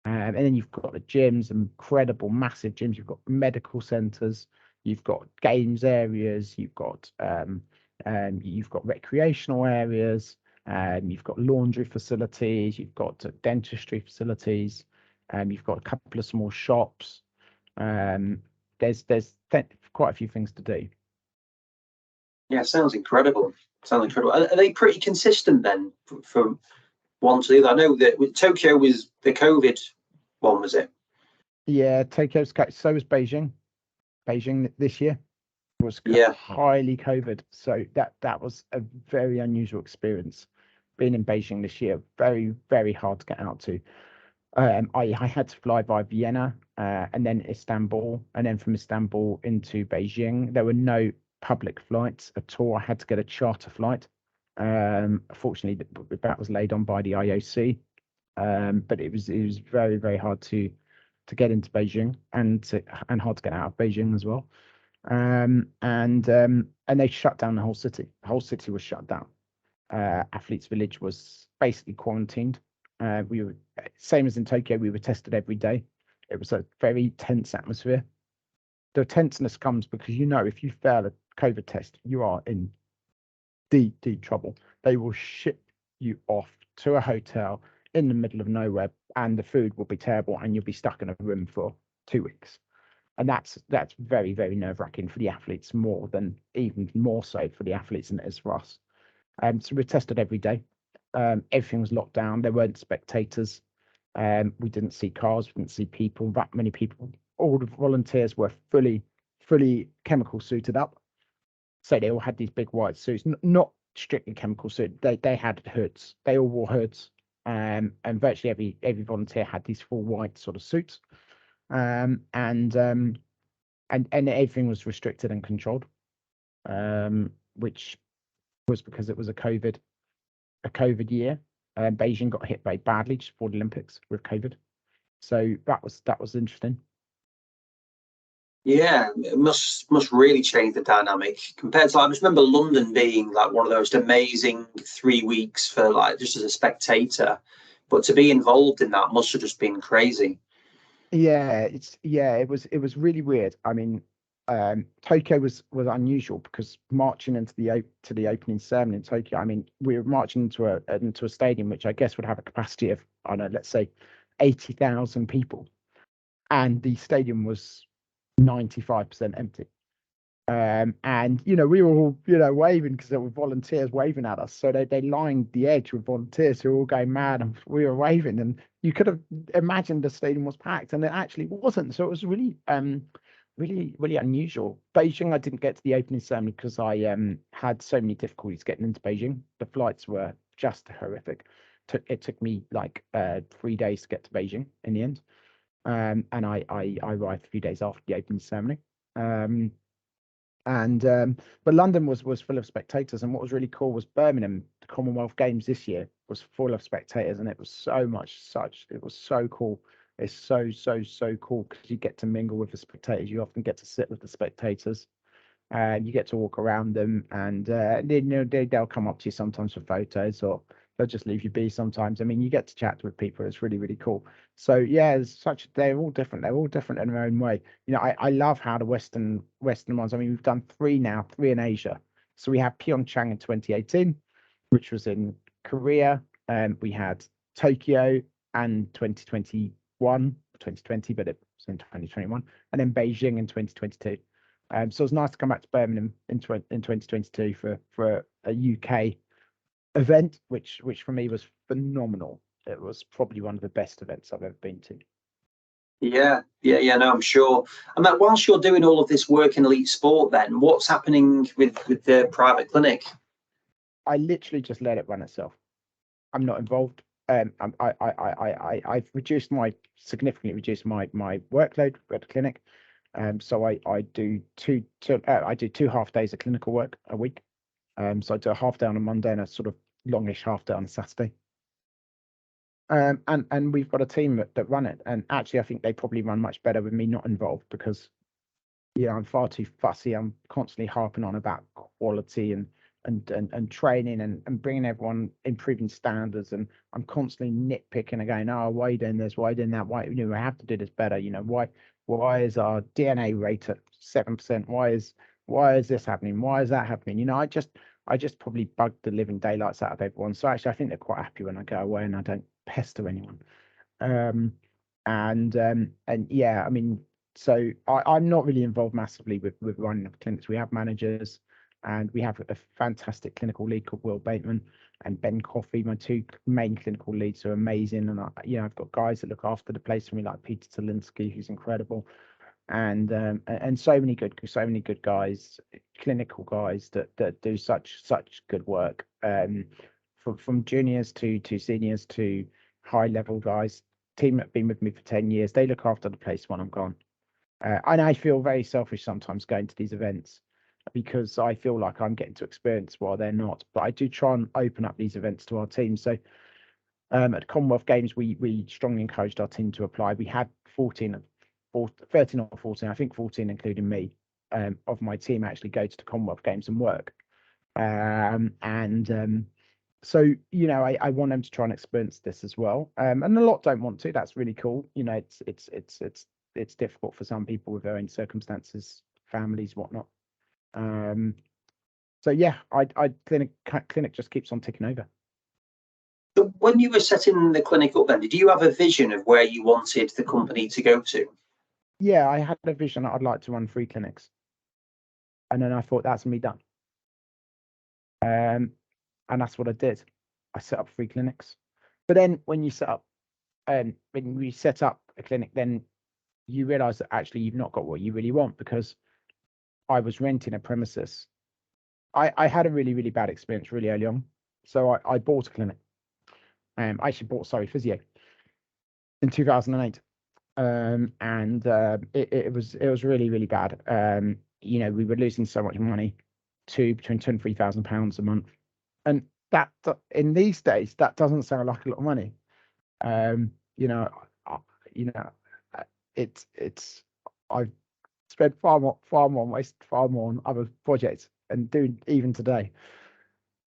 And then you've got the gyms, incredible, massive gyms. You've got medical centres. You've got games areas. You've got recreational areas. You've got laundry facilities. You've got dentistry facilities. You've got a couple of small shops. There's quite a few things to do. Yeah, sounds incredible. Are they pretty consistent then from one to the other? I know that Tokyo was the COVID one, was it? Yeah, Tokyo's, so was Beijing. Beijing this year was highly COVID, so that was a very unusual experience. Being in Beijing this year, very, very hard to get out to. I had to fly by Vienna and then Istanbul, and then from Istanbul into Beijing. There were no public flights at all. I had to get a charter flight. Fortunately, that was laid on by the IOC, but it was very, very hard to get into Beijing and hard to get out of Beijing as well. And they shut down the whole city. The whole city was shut down. Athletes Village was basically quarantined. We were, same as in Tokyo, we were tested every day. It was a very tense atmosphere. The tenseness comes because if you fail a COVID test, you are in deep, deep trouble. They will ship you off to a hotel in the middle of nowhere, and the food will be terrible, and you'll be stuck in a room for 2 weeks. And that's very, very nerve-wracking for the athletes, even more so for the athletes than it is for us. So we're tested every day. Everything was locked down. There weren't spectators. We didn't see cars. We didn't see people. That many people. All the volunteers were fully chemical suited up. So they all had these big white suits. Not strictly chemical suit. They had hoods. They all wore hoods. And virtually every volunteer had these full white sort of suits. And everything was restricted and controlled, which was because it was a COVID year. Beijing got hit very badly just before the Olympics with COVID, so that was interesting. Yeah, it must really change the dynamic compared to, like, I just remember London being like one of those amazing 3 weeks for, like, just as a spectator, but to be involved in that must have just been crazy. Yeah, it was really weird. I mean, Tokyo was unusual because marching into the opening ceremony in Tokyo, I mean, we were marching into a stadium which I guess would have a capacity of, I don't know, let's say 80,000 people, and the stadium was 95% empty. And we were all waving because there were volunteers waving at us, so they lined the edge with volunteers who were all going mad, and we were waving, and you could have imagined the stadium was packed, and it actually wasn't. So it was really really unusual. Beijing, I didn't get to the opening ceremony because I had so many difficulties getting into Beijing. The flights were just horrific. It took me like 3 days to get to Beijing in the end. And I arrived a few days after the opening ceremony. But London was full of spectators, and what was really cool was Birmingham, the Commonwealth Games this year, was full of spectators, and it was it was so cool. It's so cool because you get to mingle with the spectators. You often get to sit with the spectators, and you get to walk around them, and they'll come up to you sometimes for photos, or they'll just leave you be sometimes. I mean, you get to chat with people. It's really, really cool. So yeah, they're all different. They're all different in their own way. I love how the Western ones. I mean, we've done three in Asia. So we had Pyeongchang in 2018, which was in Korea. We had Tokyo and 2020, but it was in 2021, and then Beijing in 2022. So it's nice to come back to Birmingham in 2022 for a UK event, which for me was phenomenal. It was probably one of the best events I've ever been to. Yeah, no, I'm sure. And that, whilst you're doing all of this work in elite sport, then what's happening with the private clinic? I literally just let it run itself. I'm not involved. I've significantly reduced my workload at the clinic. So I do two half days of clinical work a week. So I do a half day on a Monday and a sort of longish half day on a Saturday. And we've got a team that run it. And actually, I think they probably run much better with me not involved, because I'm far too fussy. I'm constantly harping on about quality and training and bringing everyone, improving standards, and I'm constantly nitpicking and going, oh, why are you doing this, why are you doing that, why I have to do this better, why is our DNA rate at 7%, why is this happening, why is that happening? I just probably bugged the living daylights out of everyone. So actually I think they're quite happy when I go away and I don't pester anyone. And yeah, I mean, so I'm not really involved massively with running of clinics. We have managers, and we have a fantastic clinical lead called Will Bateman and Ben Coffey. My two main clinical leads are amazing, and I've got guys that look after the place for me, like Peter Talinsky, who's incredible, and so many good guys, clinical guys that do such good work, from juniors to seniors to high level guys. Team that have been with me for 10 years, they look after the place when I'm gone. And I feel very selfish sometimes going to these events, because I feel like I'm getting to experience while they're not. But I do try and open up these events to our team. So at Commonwealth Games, we strongly encouraged our team to apply. We had 13 or 14, I think 14, including me, of my team actually go to the Commonwealth Games and work. So I want them to try and experience this as well. And a lot don't want to. That's really cool. It's difficult for some people with their own circumstances, families, whatnot. So yeah, clinic just keeps on ticking over. So when you were setting the clinic up, then did you have a vision of where you wanted the company to go to? Yeah, I had a vision that I'd like to run 3 clinics, and then I thought, that's me done. And that's what I did. I set up 3 clinics. But then when you set up a clinic, then you realize that actually you've not got what you really want, because I was renting a premises I had a really, really bad experience really early on. So I bought a clinic. I actually bought Surrey Physio in 2008. And it was really, really bad. We were losing so much money, between £2,000 and £3,000 a month. And that, in these days, that doesn't sound like a lot of money. Um, you know, I- you know, it's I've spent wasted far more on other projects and doing even today.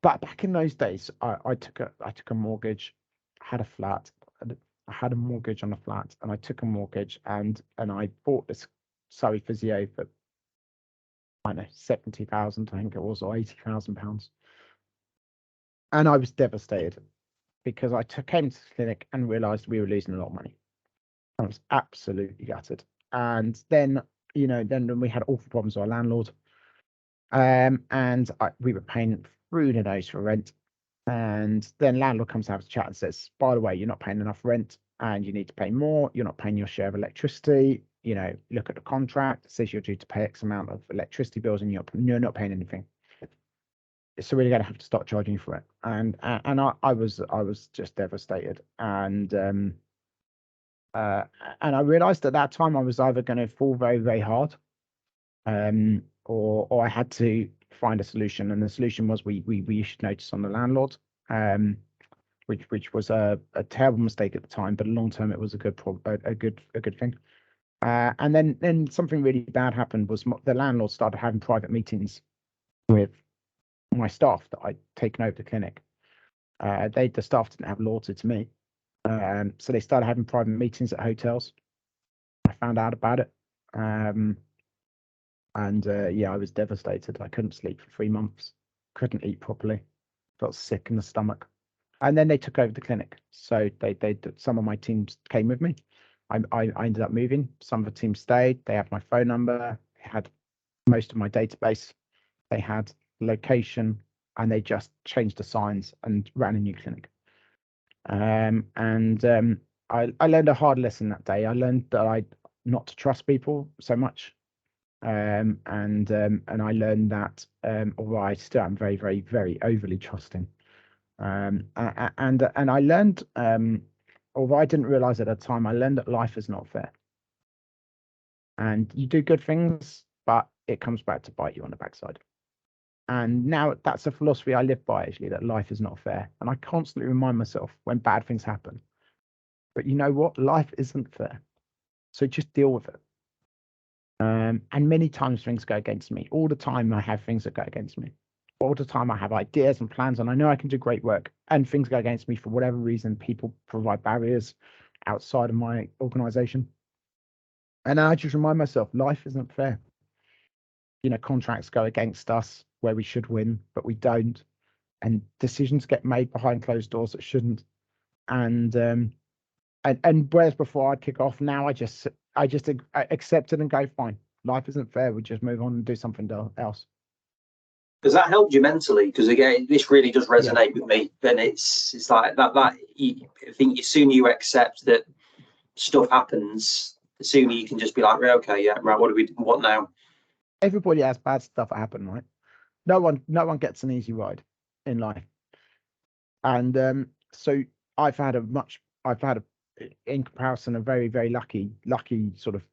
But back in those days, I took a mortgage, had a flat, and I had a mortgage on a flat, and I took a mortgage, and I bought this Surrey Physio for, I don't know, 70,000, I think it was, or £80,000, and I was devastated because came to the clinic and realised we were losing a lot of money. I was absolutely gutted. And then, then we had awful problems with our landlord. And we were paying through the nose for rent. And then landlord comes to have a chat and says, by the way, you're not paying enough rent and you need to pay more. You're not paying your share of electricity. Look at the contract. It says you're due to pay X amount of electricity bills and you're not paying anything. So we're going to have to start charging you for it. And I was just devastated. And I realized at that time I was either going to fall very, very hard, or I had to find a solution. And the solution was we issued notice on the landlord, which was a terrible mistake at the time, but long term it was a good thing. And then something really bad happened. Was the landlord started having private meetings with my staff that I'd taken over the clinic. The staff didn't have loyalty to me. So they started having private meetings at hotels. I found out about it. And I was devastated. I couldn't sleep for 3 months, couldn't eat properly, felt sick in the stomach. And then they took over the clinic. So some of my teams came with me. I ended up moving. Some of the team stayed. They had my phone number. They had most of my database. They had location, and they just changed the signs and ran a new clinic. I learned a hard lesson that day. I learned that not to trust people so much. And I learned that, although I still am very, very, very overly trusting. And I learned, although I didn't realize at the time, I learned that life is not fair. And you do good things, but it comes back to bite you on the backside. And now that's a philosophy I live by, actually, that life is not fair. And I constantly remind myself when bad things happen. But you know what? Life isn't fair. So just deal with it. And many times things go against me. All the time I have things that go against me. All the time I have ideas and plans, and I know I can do great work. And things go against me for whatever reason. People provide barriers outside of my organization. And I just remind myself, life isn't fair. Contracts go against us where we should win, but we don't. And decisions get made behind closed doors that shouldn't. And whereas before I'd kick off, now I just accept it and go, fine. Life isn't fair. We just move on and do something else. Does that help you mentally? Because again, this really does resonate with me. And it's like that. I think the sooner you accept that stuff happens, the sooner you can just be like, okay, yeah, right. What now? Everybody has bad stuff happen, right? No one gets an easy ride in life. And so I've had in comparison, a very, very lucky sort of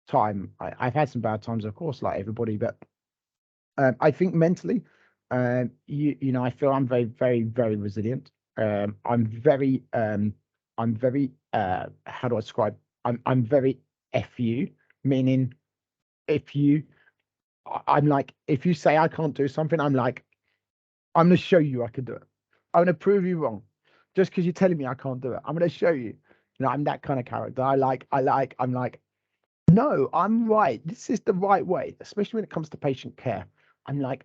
time. I've had some bad times, of course, like everybody, but I think mentally, I feel I'm very, very, very resilient. I'm very, how do I describe? I'm very FU, meaning I'm like, if you say I can't do something, I'm like, I'm going to show you I can do it. I'm going to prove you wrong. Just because you're telling me I can't do it, I'm going to show you. I'm that kind of character. I'm like, no, I'm right. This is the right way, especially when it comes to patient care. I'm like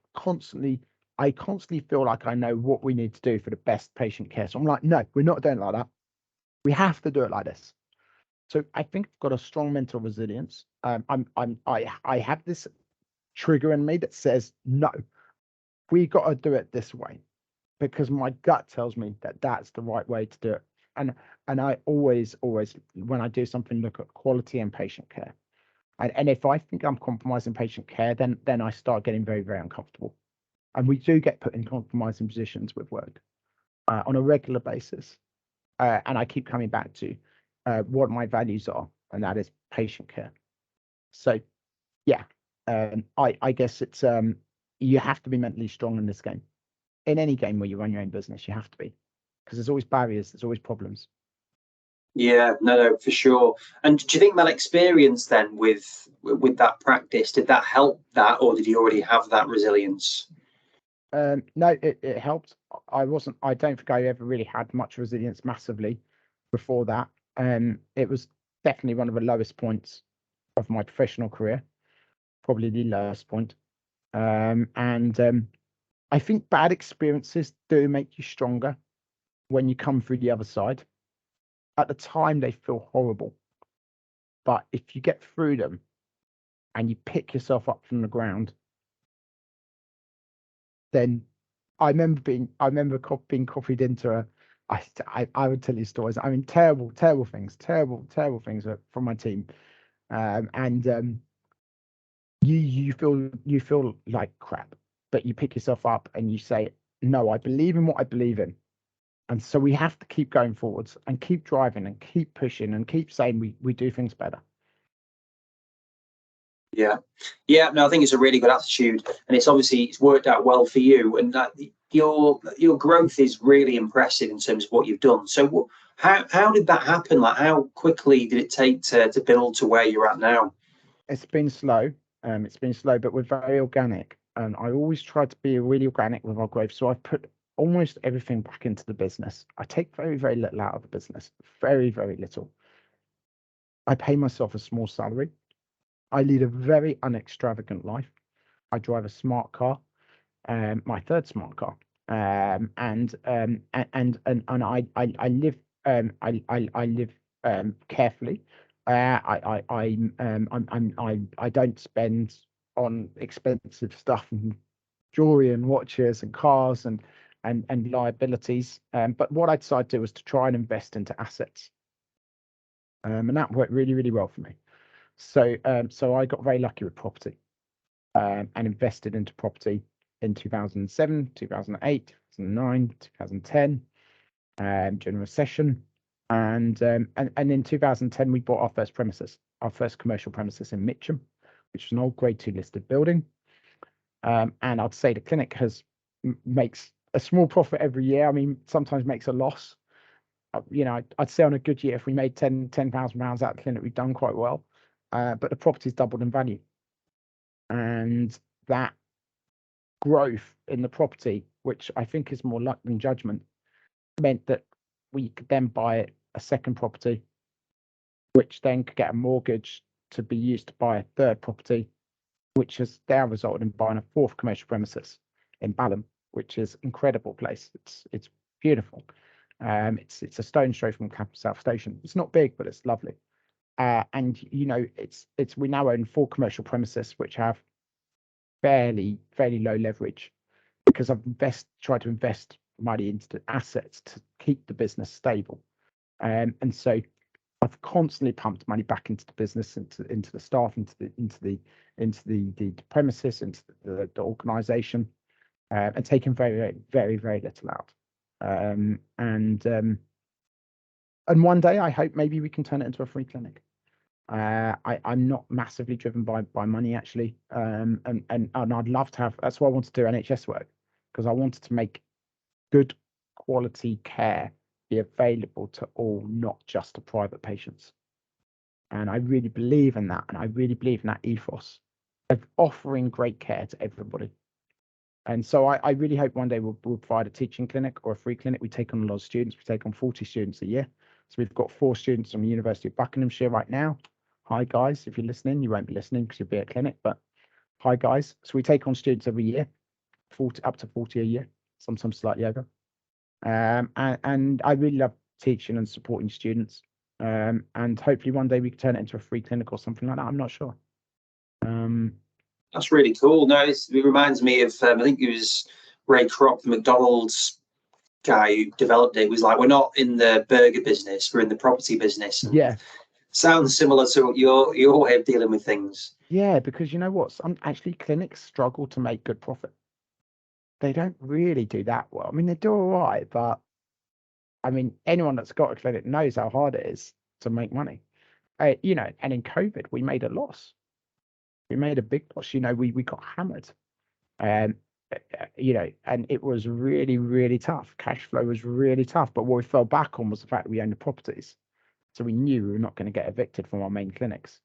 I constantly feel like I know what we need to do for the best patient care. So I'm like, no, we're not doing it like that. We have to do it like this. So I think I've got a strong mental resilience. I have this trigger in me that says, no, we got to do it this way, because my gut tells me that that's the right way to do it. And I always, when I do something, look at quality and patient care. And if I think I'm compromising patient care, then I start getting very, very uncomfortable. And we do get put in compromising positions with work on a regular basis. And I keep coming back to what my values are, and that is patient care. So, yeah, I guess it's you have to be mentally strong in this game. In any game where you run your own business, you have to be, because there's always barriers, there's always problems. Yeah, no, for sure. And do you think that experience then with that practice, did that help that, or did you already have that resilience? No, it helped. I don't think I ever really had much resilience massively before that. It was definitely one of the lowest points of my professional career, probably the lowest point. I think bad experiences do make you stronger when you come through the other side. At the time, they feel horrible, but if you get through them and you pick yourself up from the ground, then I remember being copied into a. I would tell you stories. I mean, terrible things from my team, and you feel like crap, but you pick yourself up and you say, no, I believe in what I believe in. And so we have to keep going forwards and keep driving and keep pushing and keep saying we do things better. Yeah, no, I think it's a really good attitude, and it's worked out well for you, and that your growth is really impressive in terms of what you've done. So how did that happen? Like, how quickly did it take to build to where you're at now? It's been slow. But we're very organic, and I always try to be really organic with our growth. So I've put almost everything back into the business. I take very, very little out of the business, very, very little. I pay myself a small salary. I lead a very unextravagant life. I drive a smart car, my third smart car, and I live I live carefully. I don't spend on expensive stuff and jewelry and watches and cars and liabilities. But what I decided to do was to try and invest into assets, and that worked really, really well for me. So I got very lucky with property, and invested into property in 2007, 2008, 2009, 2010, during recession. And in 2010, we bought our first commercial premises in Mitcham, which is an old Grade 2 listed building. And I'd say the clinic makes a small profit every year. I mean, sometimes makes a loss. I'd say on a good year, if we made £10,000 out of the clinic, we've done quite well. But the property's doubled in value, and that growth in the property, which I think is more luck than judgment, meant that we could then buy a second property, which then could get a mortgage to be used to buy a third property, which has now resulted in buying a fourth commercial premises in Balham, which is an incredible place. It's beautiful. It's a stone's throw from Clapham South Station. It's not big, but it's lovely. And we now own 4 commercial premises which have fairly low leverage, because I've tried to invest money into the assets to keep the business stable. And so I've constantly pumped money back into the business, into the staff, into the premises, into the organisation, and taken very, very, very little out. And one day I hope maybe we can turn it into a free clinic. I'm not massively driven by money, actually, and I'd love to have. That's why I wanted to do NHS work, because I wanted to make good quality care be available to all, not just to private patients. And I really believe in that, and I really believe in that ethos of offering great care to everybody. And so I really hope one day we'll provide a teaching clinic or a free clinic. We take on a lot of students. We take on 40 students a year. So we've got 4 students from the University of Buckinghamshire right now. Hi, guys. If you're listening, you won't be listening because you'll be at clinic, but hi, guys. So we take on students every year, up to 40 a year, sometimes slightly over. And I really love teaching and supporting students. And hopefully one day we can turn it into a free clinic or something like that. I'm not sure. That's really cool. No, it reminds me of, I think it was Ray Kroc, the McDonald's guy who developed it. Was like, we're not in the burger business, we're in the property business. And yeah. Sounds similar to your way of dealing with things. Yeah, because you know what? Some actually clinics struggle to make good profit. they don't really do that well. I mean, they do all right, but I mean, anyone that's got a clinic knows how hard it is to make money. You know, and in COVID, we made a loss. We made a big loss. You know, we got hammered. Um, you know, and it was really, really tough. Cash flow was really tough. But what we fell back on was the fact that we owned the properties. So we knew we were not going to get evicted from our main clinics.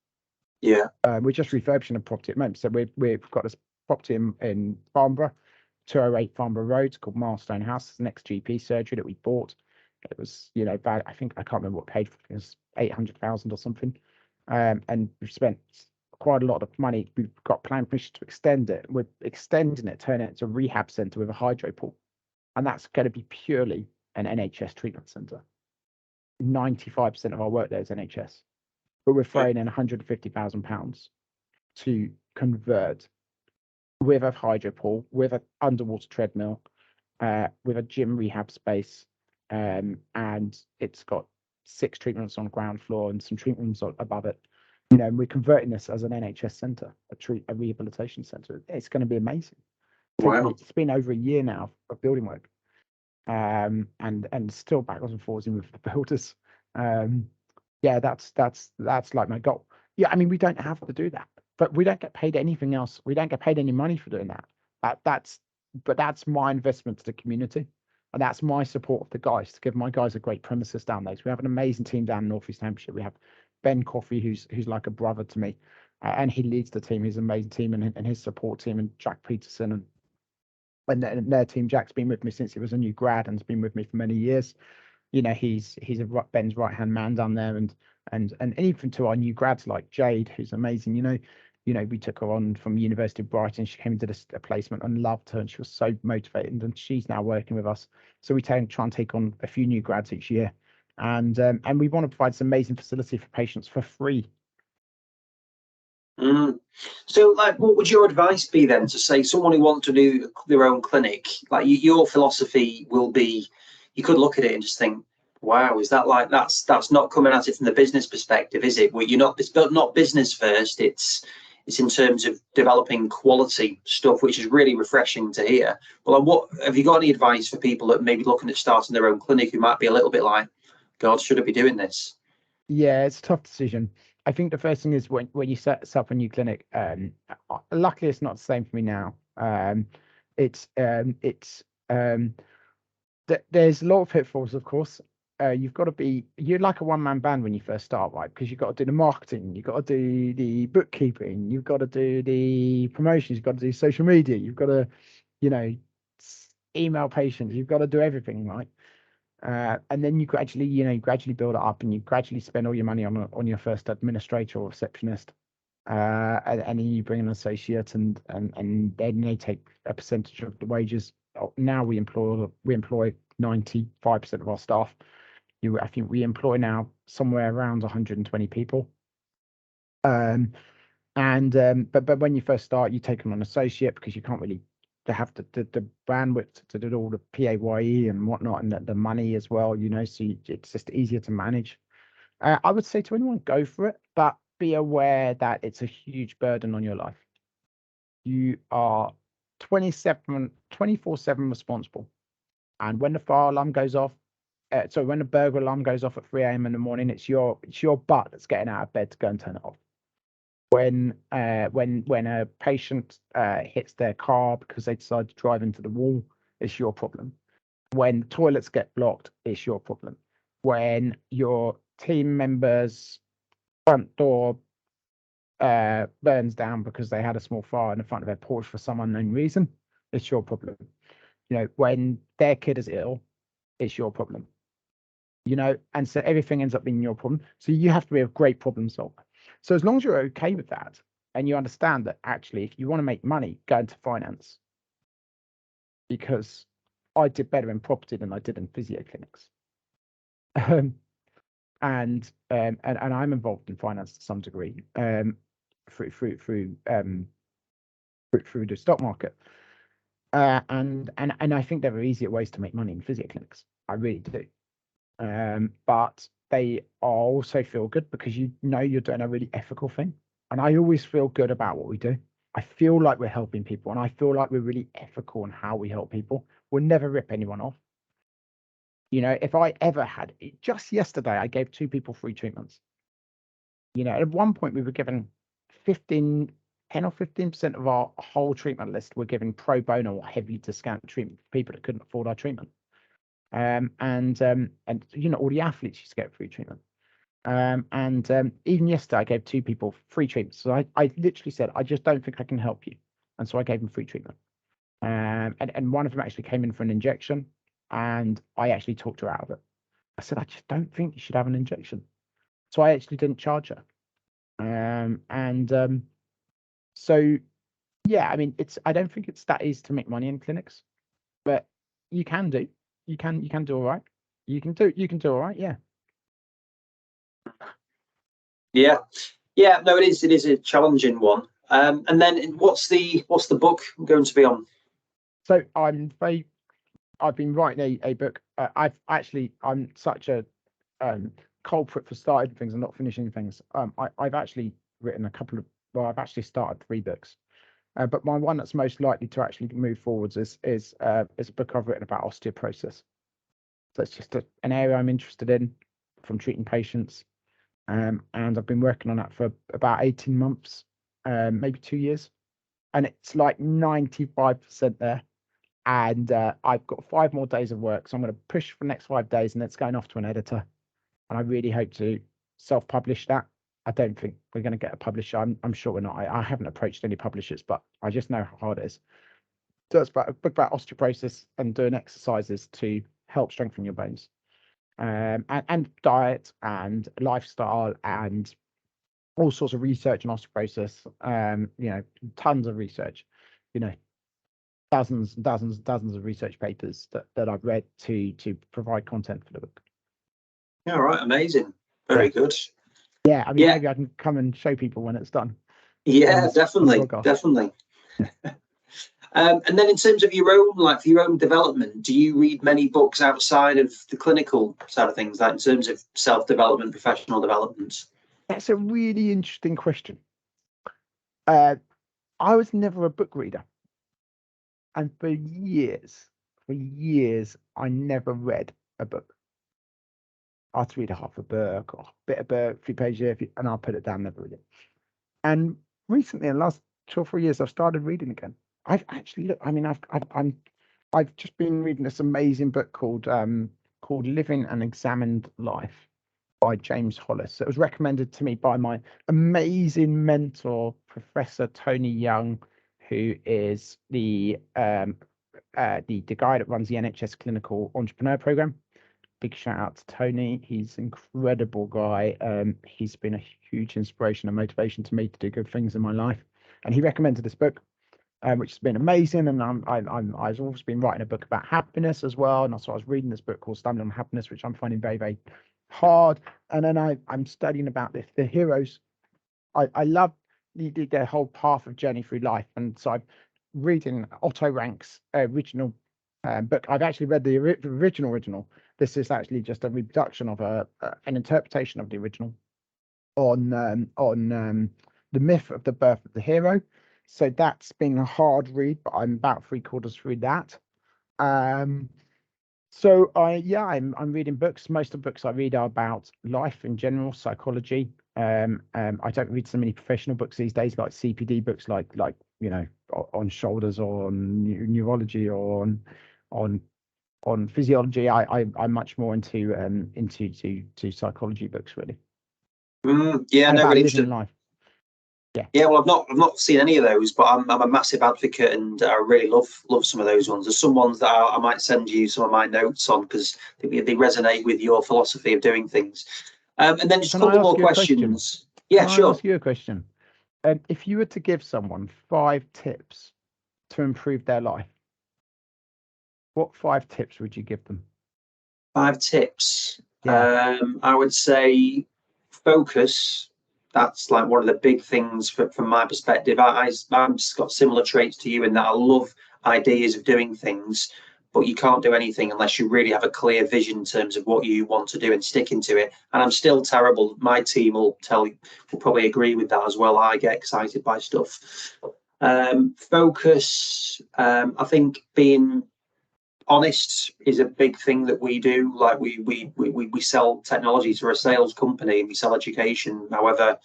Yeah. We're just refurbishing a property at the moment. So we've got this property in Farnborough, 208 Farnborough Road, called Milestone House. It's the next GP surgery that we bought. It was, you know, bad. I think I can't remember what paid for it. It was 800,000 or something. And we've spent quite a lot of money. We've got planning permission to extend it. We're extending it, turning it into a rehab centre with a hydro pool, and that's going to be purely an NHS treatment centre. 95% of our work there is NHS, but we're throwing in £150,000 to convert with a hydro pool, with an underwater treadmill, with a gym rehab space, and it's got 6 treatments on the ground floor and some treatments above it. You know, and we're converting this as an NHS centre, a rehabilitation centre. It's going to be amazing. Wow. It's been over a year now of building work, and still backwards and forwards in with the builders. Yeah, that's like my goal. Yeah, I mean, we don't have to do that, but we don't get paid anything else. We don't get paid any money for doing that. That's my investment to the community, and that's my support of the guys, to give my guys a great premises down there. So we have an amazing team down in North East Hampshire. We have Ben Coffey, who's like a brother to me, and he leads the team. He's an amazing team, and his support team, and Jack Peterson and their team. Jack's been with me since he was a new grad and has been with me for many years. You know, he's Ben's right hand man down there, and even to our new grads like Jade, who's amazing. You know, we took her on from University of Brighton. She came into this placement and loved her, and she was so motivated, and she's now working with us. So we try and take on a few new grads each year, and we want to provide this amazing facility for patients for free. So, like, what would your advice be then to say someone who wants to do their own clinic? Like, your philosophy will be, you could look at it and just think, wow, is that like that's not coming at it from the business perspective, is it? Well, you're not business first. It's in terms of developing quality stuff, which is really refreshing to hear. Well, what have you got any advice for people that may be looking at starting their own clinic who might be a little bit like, God, should I be doing this? Yeah, it's a tough decision. I think the first thing is when you set up a new clinic. Luckily, it's not the same for me now. There's a lot of pitfalls, of course. You're like a one-man band when you first start, right? Because you've got to do the marketing, you've got to do the bookkeeping, you've got to do the promotions, you've got to do social media, you've got to, you know, email patients, you've got to do everything, right? And then you gradually build it up, and you gradually spend all your money on your first administrator or receptionist, and then you bring an associate, and then they take a percentage of the wages. Now we employ 95% of our staff. I think we employ now somewhere around 120 people. But when you first start, you take on an associate because you can't really have the bandwidth to do all the PAYE and whatnot, and the money as well, you know, so it's just easier to manage. I would say to anyone, go for it, but be aware that it's a huge burden on your life. You are 24/7 responsible, and when the fire alarm goes off, when the burglar alarm goes off at 3 a.m. in the morning, it's your butt that's getting out of bed to go and turn it off. When a patient hits their car because they decide to drive into the wall, it's your problem. When toilets get blocked, it's your problem. When your team member's front door burns down because they had a small fire in the front of their porch for some unknown reason, it's your problem. You know, when their kid is ill, it's your problem. You know, and so everything ends up being your problem. So you have to be a great problem solver. So as long as you're okay with that, and you understand that actually, if you want to make money, go into finance. Because I did better in property than I did in physio clinics. And I'm involved in finance to some degree, through the stock market. And I think there are easier ways to make money in physio clinics. I really do. But they also feel good because you know you're doing a really ethical thing. And I always feel good about what we do. I feel like we're helping people, and I feel like we're really ethical in how we help people. We'll never rip anyone off. You know, if I ever had, just yesterday, I gave 2 people free treatments. You know, at one point we were given 10 or 15% of our whole treatment list were given pro bono or heavily discount treatment for people that couldn't afford our treatment. And you know, all the athletes used to get free treatment. Even yesterday I gave 2 people free treatment. So I literally said, I just don't think I can help you. And so I gave them free treatment. And one of them actually came in for an injection, and I actually talked her out of it. I said, I just don't think you should have an injection. So I actually didn't charge her. So yeah, I mean, I don't think it's that easy to make money in clinics, but you can do all right. You can do all right. Yeah. No, it is a challenging one. And then what's the book going to be on? So I've been writing a book. I'm such a culprit for starting things and not finishing things. I've actually written I've actually started 3 books. But my one that's most likely to actually move forwards is a book I've written about osteoporosis. So it's just an area I'm interested in from treating patients. And I've been working on that for about 18 months, maybe 2 years. And it's like 95% there. And I've got 5 more days of work. So I'm going to push for the next 5 days, and it's going off to an editor. And I really hope to self-publish that. I don't think we're going to get a publisher. I'm sure we're not. I haven't approached any publishers, but I just know how hard it is. So it's about a book about osteoporosis and doing exercises to help strengthen your bones, and diet and lifestyle and all sorts of research on osteoporosis. You know, tons of research. You know, dozens of research papers that I've read to provide content for the book. Yeah, right, amazing, very good. Yeah, I mean, maybe I can come and show people when it's done. Yeah, definitely. And then in terms of your own development, do you read many books outside of the clinical side of things, like in terms of self-development, professional development? That's a really interesting question. I was never a book reader, and for years, I never read a book. I'd read half a book or a bit of a book, 3 pages, and I'll put it down, never read it. And recently, in the last 2 or 3 years, I've started reading again. I've actually I've just been reading this amazing book called Living an Examined Life by James Hollis. It was recommended to me by my amazing mentor, Professor Tony Young, who is the guy that runs the NHS Clinical Entrepreneur Program. Big shout out to Tony. He's an incredible guy. He's been a huge inspiration and motivation to me to do good things in my life. And he recommended this book, which has been amazing. And I've also been writing a book about happiness as well. And so I was reading this book called Stumbling on Happiness, which I'm finding very, very hard. And then I'm studying about the heroes. I love their whole path of journey through life. And so I'm reading Otto Rank's original book. I've actually read the original. This is actually just a reproduction of an interpretation of the original on the myth of the birth of the hero. So that's been a hard read, but I'm about 3/4 through that. So I'm reading books. Most of the books I read are about life in general, psychology. I don't read so many professional books these days, like CPD books, like you know, on shoulders or on neurology or on physiology. I'm much more into psychology books, really. Yeah, no, really interesting. Life. Yeah, well, I've not seen any of those, but I'm a massive advocate, and I really love some of those ones. There's some ones that I might send you some of my notes on, because they resonate with your philosophy of doing things. And then just a couple more questions. Yeah, sure. Can I ask you a question? If you were to give someone 5 tips to improve their life, what 5 tips would you give them? 5 tips. Yeah. I would say focus. That's like one of the big things from my perspective. I've just got similar traits to you in that I love ideas of doing things, but you can't do anything unless you really have a clear vision in terms of what you want to do and sticking to it. And I'm still terrible. My team will probably agree with that as well. I get excited by stuff, Focus. I think being honest is a big thing that we do. Like we sell technology to a sales company and we sell education. However,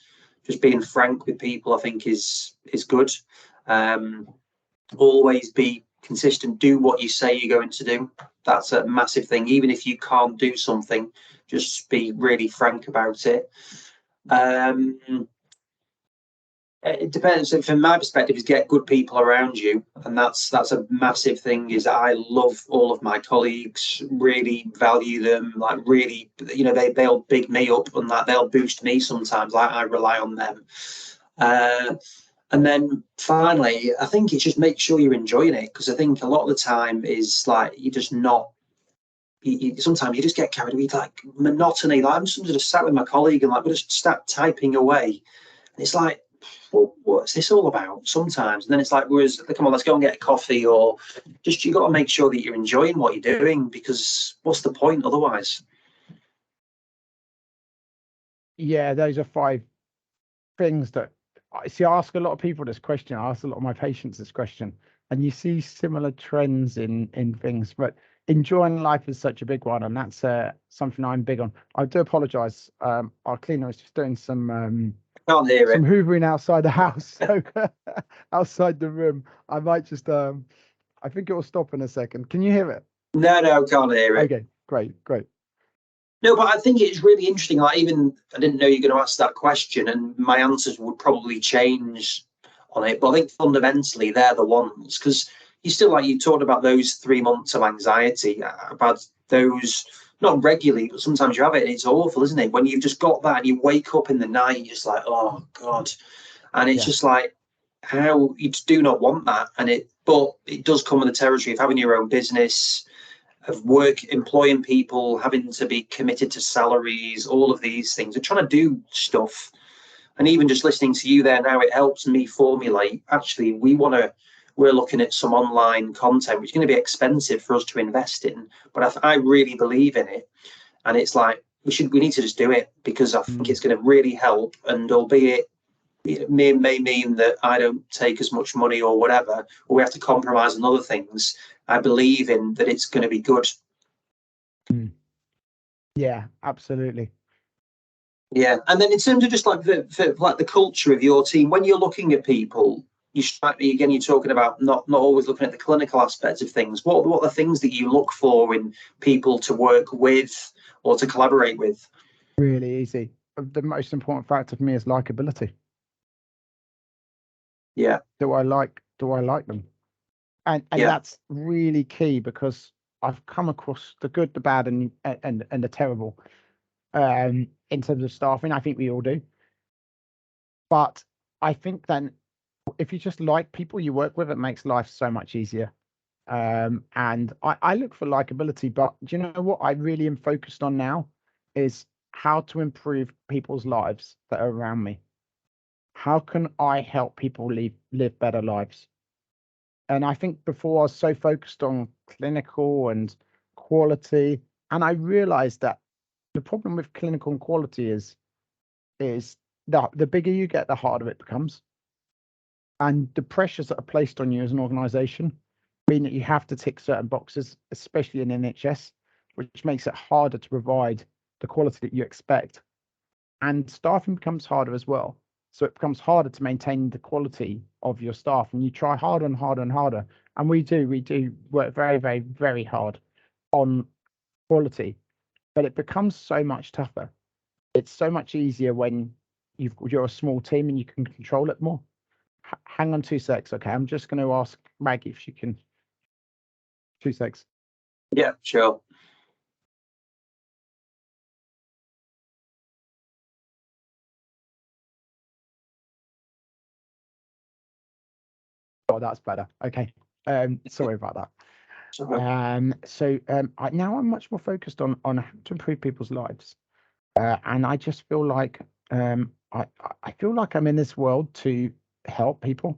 just being frank with people, I think is good. Always be consistent. Do what you say you're going to do. That's a massive thing. Even if you can't do something, just be really frank about it. It depends. From my perspective, is get good people around you, and that's a massive thing. Is I love all of my colleagues, really value them, like really, they'll big me up and that they'll boost me sometimes. I rely on them. And then finally, I think it's just make sure you're enjoying it, because I think a lot of the time is like you're just not. Sometimes you just get carried away, like monotony. Like I'm just sat with my colleague and like we just start typing away, and it's like, well, what's this all about sometimes? And then it's like, whereas, come on, let's go and get a coffee, or just, you got to make sure that you're enjoying what you're doing, because what's the point otherwise? Yeah, those are 5 things that I see. I ask a lot of people this question. I ask a lot of my patients this question, and you see similar trends in things, but enjoying life is such a big one, and that's something I'm big on. I do apologize. Our cleaner is just doing some Can't hear some it. hoovering outside the house, so outside the room. I might just I think it will stop in a second. Can you hear it? No, can't hear it. Okay, great. No, but I think it's really interesting. Like, even I didn't know you were going to ask that question, and my answers would probably change on it. But I think fundamentally they're the ones, because you still, like you talked about those 3 months of anxiety. I've had those, not regularly, but sometimes you have it, and it's awful, isn't it? When you've just got that and you wake up in the night, you're just like, oh God. And it's just like, how you do not want that. But it does come with the territory of having your own business, of work, employing people, having to be committed to salaries, all of these things, and trying to do stuff. And even just listening to you there now, it helps me formulate, actually, we're looking at some online content, which is going to be expensive for us to invest in, but I really believe in it. And it's like, we need to just do it, because I think it's going to really help. And albeit it may mean that I don't take as much money or whatever, or we have to compromise on other things, I believe in that it's going to be good. Yeah, absolutely. Yeah, and then in terms of just like the culture of your team, when you're looking at people, again, you're talking about not always looking at the clinical aspects of things. What are the things that you look for in people to work with or to collaborate with? Really easy. The most important factor for me is likability. Yeah. Do I like them? And that's really key, because I've come across the good, the bad, and the terrible in terms of staffing. I think we all do. But I think then if you just like people you work with, it makes life so much easier. And I look for likability, but do you know what I really am focused on now is how to improve people's lives that are around me. How can I help people live better lives? And I think before I was so focused on clinical and quality, and I realized that the problem with clinical and quality is that the bigger you get, the harder it becomes. And the pressures that are placed on you as an organization mean that you have to tick certain boxes, especially in NHS, which makes it harder to provide the quality that you expect. And staffing becomes harder as well. So it becomes harder to maintain the quality of your staff, and you try harder and harder and harder. And we do work very, very, very hard on quality, but it becomes so much tougher. It's so much easier when you're a small team and you can control it more. Hang on 2 secs. Okay, I'm just going to ask Maggie if she can. 2 secs. Yeah, sure. Oh, that's better. Okay. Sorry about that. Now I'm much more focused on how to improve people's lives, and I just feel like I feel like I'm in this world to help people.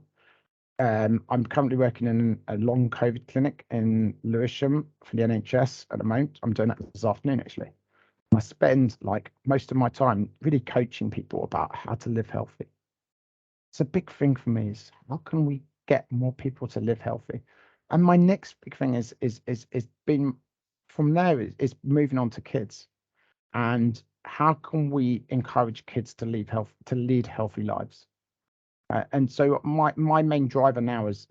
I'm currently working in a long COVID clinic in Lewisham for the NHS at the moment. I'm doing that this afternoon, actually. I spend like most of my time really coaching people about how to live healthy. It's a big thing for me is how can we get more people to live healthy. And my next big thing is been from there is moving on to kids, and how can we encourage kids to lead healthy lives. And so my main driver now is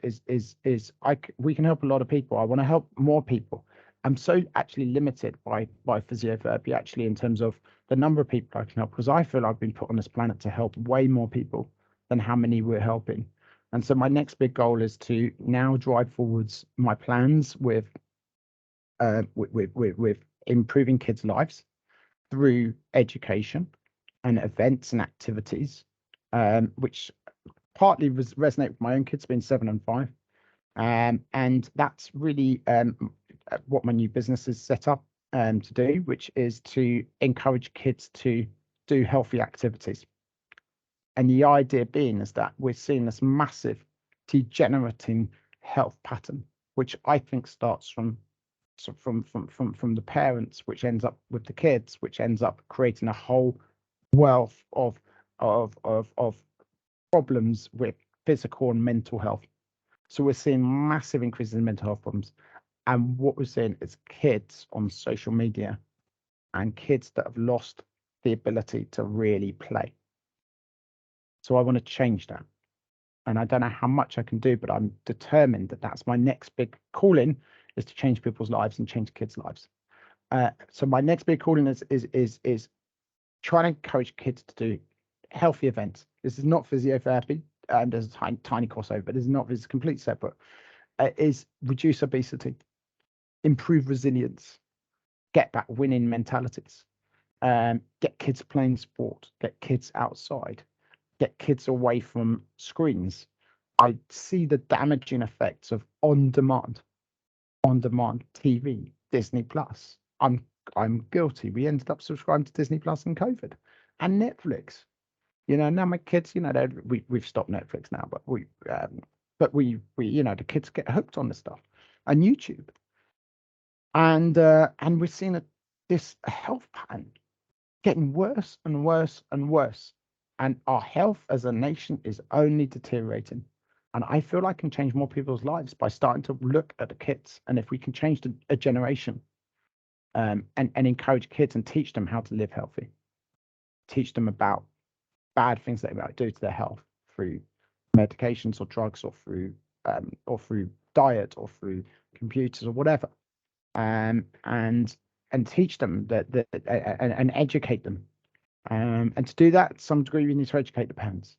we can help a lot of people. I want to help more people. I'm so actually limited by physiotherapy actually in terms of the number of people I can help, because I feel I've been put on this planet to help way more people than how many we're helping. And so my next big goal is to now drive forwards my plans with improving kids' lives through education and events and activities, which partly resonate with my own kids being 7 and 5. And that's really what my new business is set up to do, which is to encourage kids to do healthy activities. And the idea being is that we're seeing this massive degenerating health pattern, which I think starts from the parents, which ends up with the kids, which ends up creating a whole wealth of problems with physical and mental health. So we're seeing massive increases in mental health problems. And what we're seeing is kids on social media and kids that have lost the ability to really play. So I want to change that. And I don't know how much I can do, but I'm determined that that's my next big calling, is to change people's lives and change kids' lives. So my next big calling is trying to encourage kids to do healthy events. This is not physiotherapy, and there's a tiny crossover, but this is completely separate. Is reduce obesity, improve resilience, get back winning mentalities, get kids playing sport, get kids outside, get kids away from screens. I see the damaging effects of on-demand TV, Disney Plus. I'm guilty. We ended up subscribing to Disney Plus in COVID, and Netflix. Now my kids, we've stopped Netflix now, but we the kids get hooked on the stuff, and YouTube, and we're seeing this health pattern getting worse and worse and worse, and our health as a nation is only deteriorating. And I feel I can change more people's lives by starting to look at the kids, and if we can change a generation, and encourage kids and teach them how to live healthy, teach them about bad things that they might do to their health through medications or drugs or through diet or through computers or whatever, and teach them that and educate them, and to do that, to some degree, we need to educate the parents.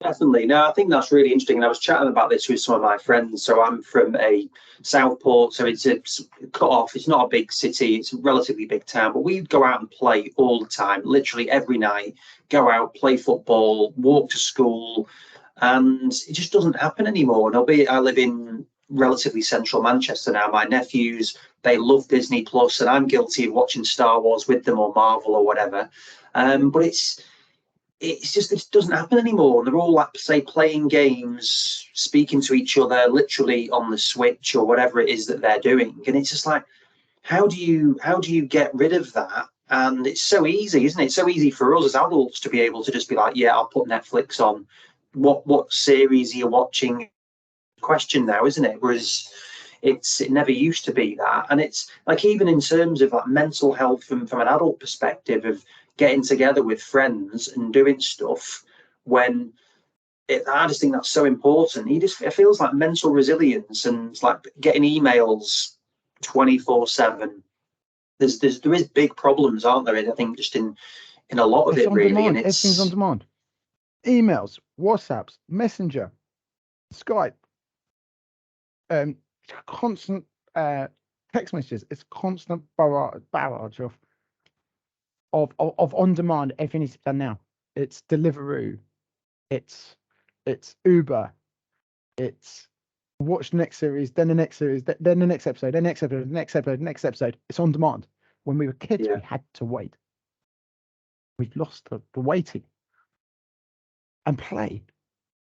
Definitely. No, I think that's really interesting. And I was chatting about this with some of my friends. So I'm from a Southport, so it's cut off. It's not a big city. It's a relatively big town, but we go out and play all the time, literally every night. Go out, play football, walk to school, and it just doesn't happen anymore. And albeit I live in relatively central Manchester now, my nephews, they love Disney Plus, and I'm guilty of watching Star Wars with them or Marvel or whatever. But it's just, it doesn't happen anymore. They're all, like, say, playing games, speaking to each other, literally on the Switch or whatever it is that they're doing. And it's just like, how do you get rid of that? And it's so easy, isn't it? It's so easy for us as adults to be able to just be like, yeah, I'll put Netflix on. What series are you watching? Question now, isn't it? Whereas it never used to be that. And it's like, even in terms of like mental health from an adult perspective, of getting together with friends and doing stuff, when I just think that's so important. It feels like mental resilience, and like getting emails 24/7. There is big problems, aren't there? I think just in a lot of it's it, really. Demand. And everything's on demand. Emails, WhatsApps, Messenger, Skype, constant text messages. It's constant barrage of on demand. Everything is done now. It's Deliveroo, it's Uber, it's watch the next series, then the next series, then the next episode, then the next episode, the next episode, the next episode. It's on demand. When we were kids, we had to wait. We've lost the waiting. And play.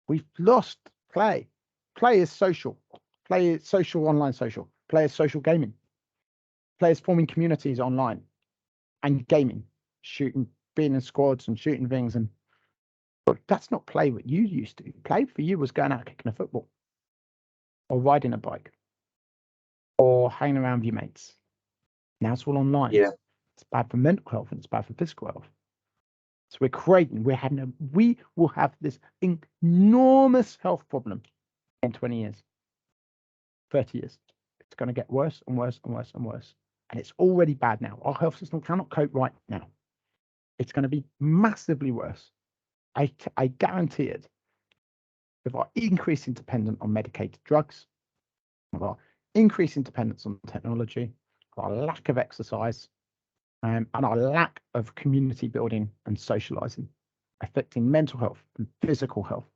We've lost play. Play is social. Play is social, online social. Play is social gaming. Play is forming communities online and gaming, shooting, being in squads and shooting things. And But that's not play what you used to. Play for you was going out kicking a football, or riding a bike, or hanging around with your mates. Now it's all online. Yeah. It's bad for mental health and it's bad for physical health. So we will have this enormous health problem in 20 years, 30 years. It's going to get worse and worse and worse and worse. And it's already bad now. Our health system cannot cope right now. It's going to be massively worse. I guarantee it. With our increasing dependence on medicated drugs, with our increasing dependence on technology, our lack of exercise, and our lack of community building and socializing, affecting mental health and physical health.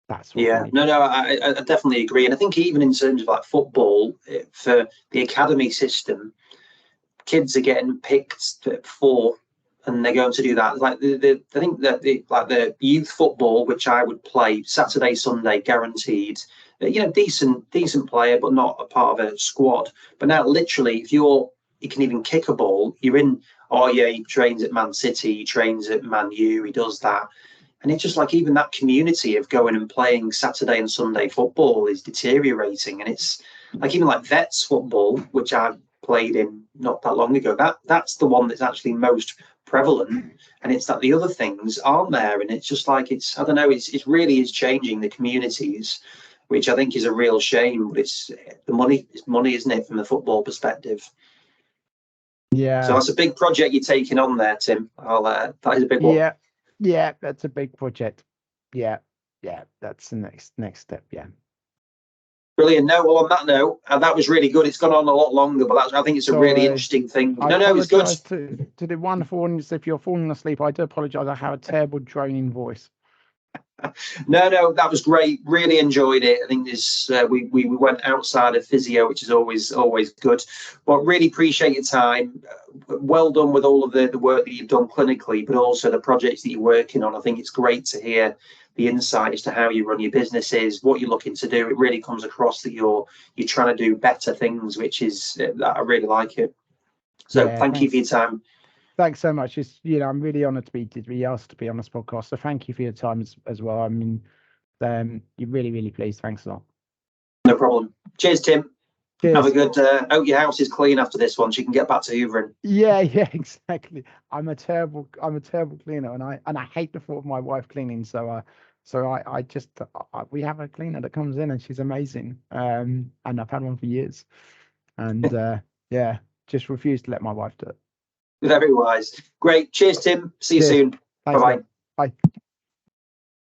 That's what I definitely agree. And I think even in terms of like football, for the academy system, kids are getting picked at 4 and they're going to do that. Like I think that the youth football, which I would play Saturday, Sunday, guaranteed. Decent player, but not a part of a squad. But now, literally, if you can even kick a ball, you're in. Oh yeah, he trains at Man City, he trains at Man U, he does that, and it's just like even that community of going and playing Saturday and Sunday football is deteriorating, and it's like even like vets football, which I played in not that long ago. That's the one that's actually most prevalent, and it's that the other things aren't there, and it's just like I don't know. It really is changing the communities, which I think is a real shame. But it's money, isn't it, from the football perspective? Yeah. So that's a big project you're taking on there, Tim. That is a big one. Yeah, that's a big project. Yeah, that's the next step. Yeah. Brilliant. No, well, on that note, that was really good. It's gone on a lot longer, but I think it's a really interesting thing. No, it's good. To the wonderful audience, if you're falling asleep, I do apologise. I have a terrible droning voice. No, that was great. Really enjoyed it. I think this we went outside of physio, which is always good. But really appreciate your time. Well done with all of the work that you've done clinically, but also the projects that you're working on. I think it's great to hear the insight as to how you run your businesses, what you're looking to do. It really comes across that you're trying to do better things, which is I really like it. So thank you for your time. Thanks so much. I'm really honoured to be asked to be on this podcast. So thank you for your time as well. I mean, you're really, really pleased. Thanks a lot. No problem. Cheers, Tim. Cheers. Have a good. Hope your house is clean after this one, so you can get back to hoovering. Yeah, exactly. I'm a terrible cleaner, and I hate the thought of my wife cleaning. So I just we have a cleaner that comes in, and she's amazing. And I've had one for years, and just refuse to let my wife do it. Very wise. Great. Cheers, Tim. See you soon. Thanks, Bye-bye. Bye.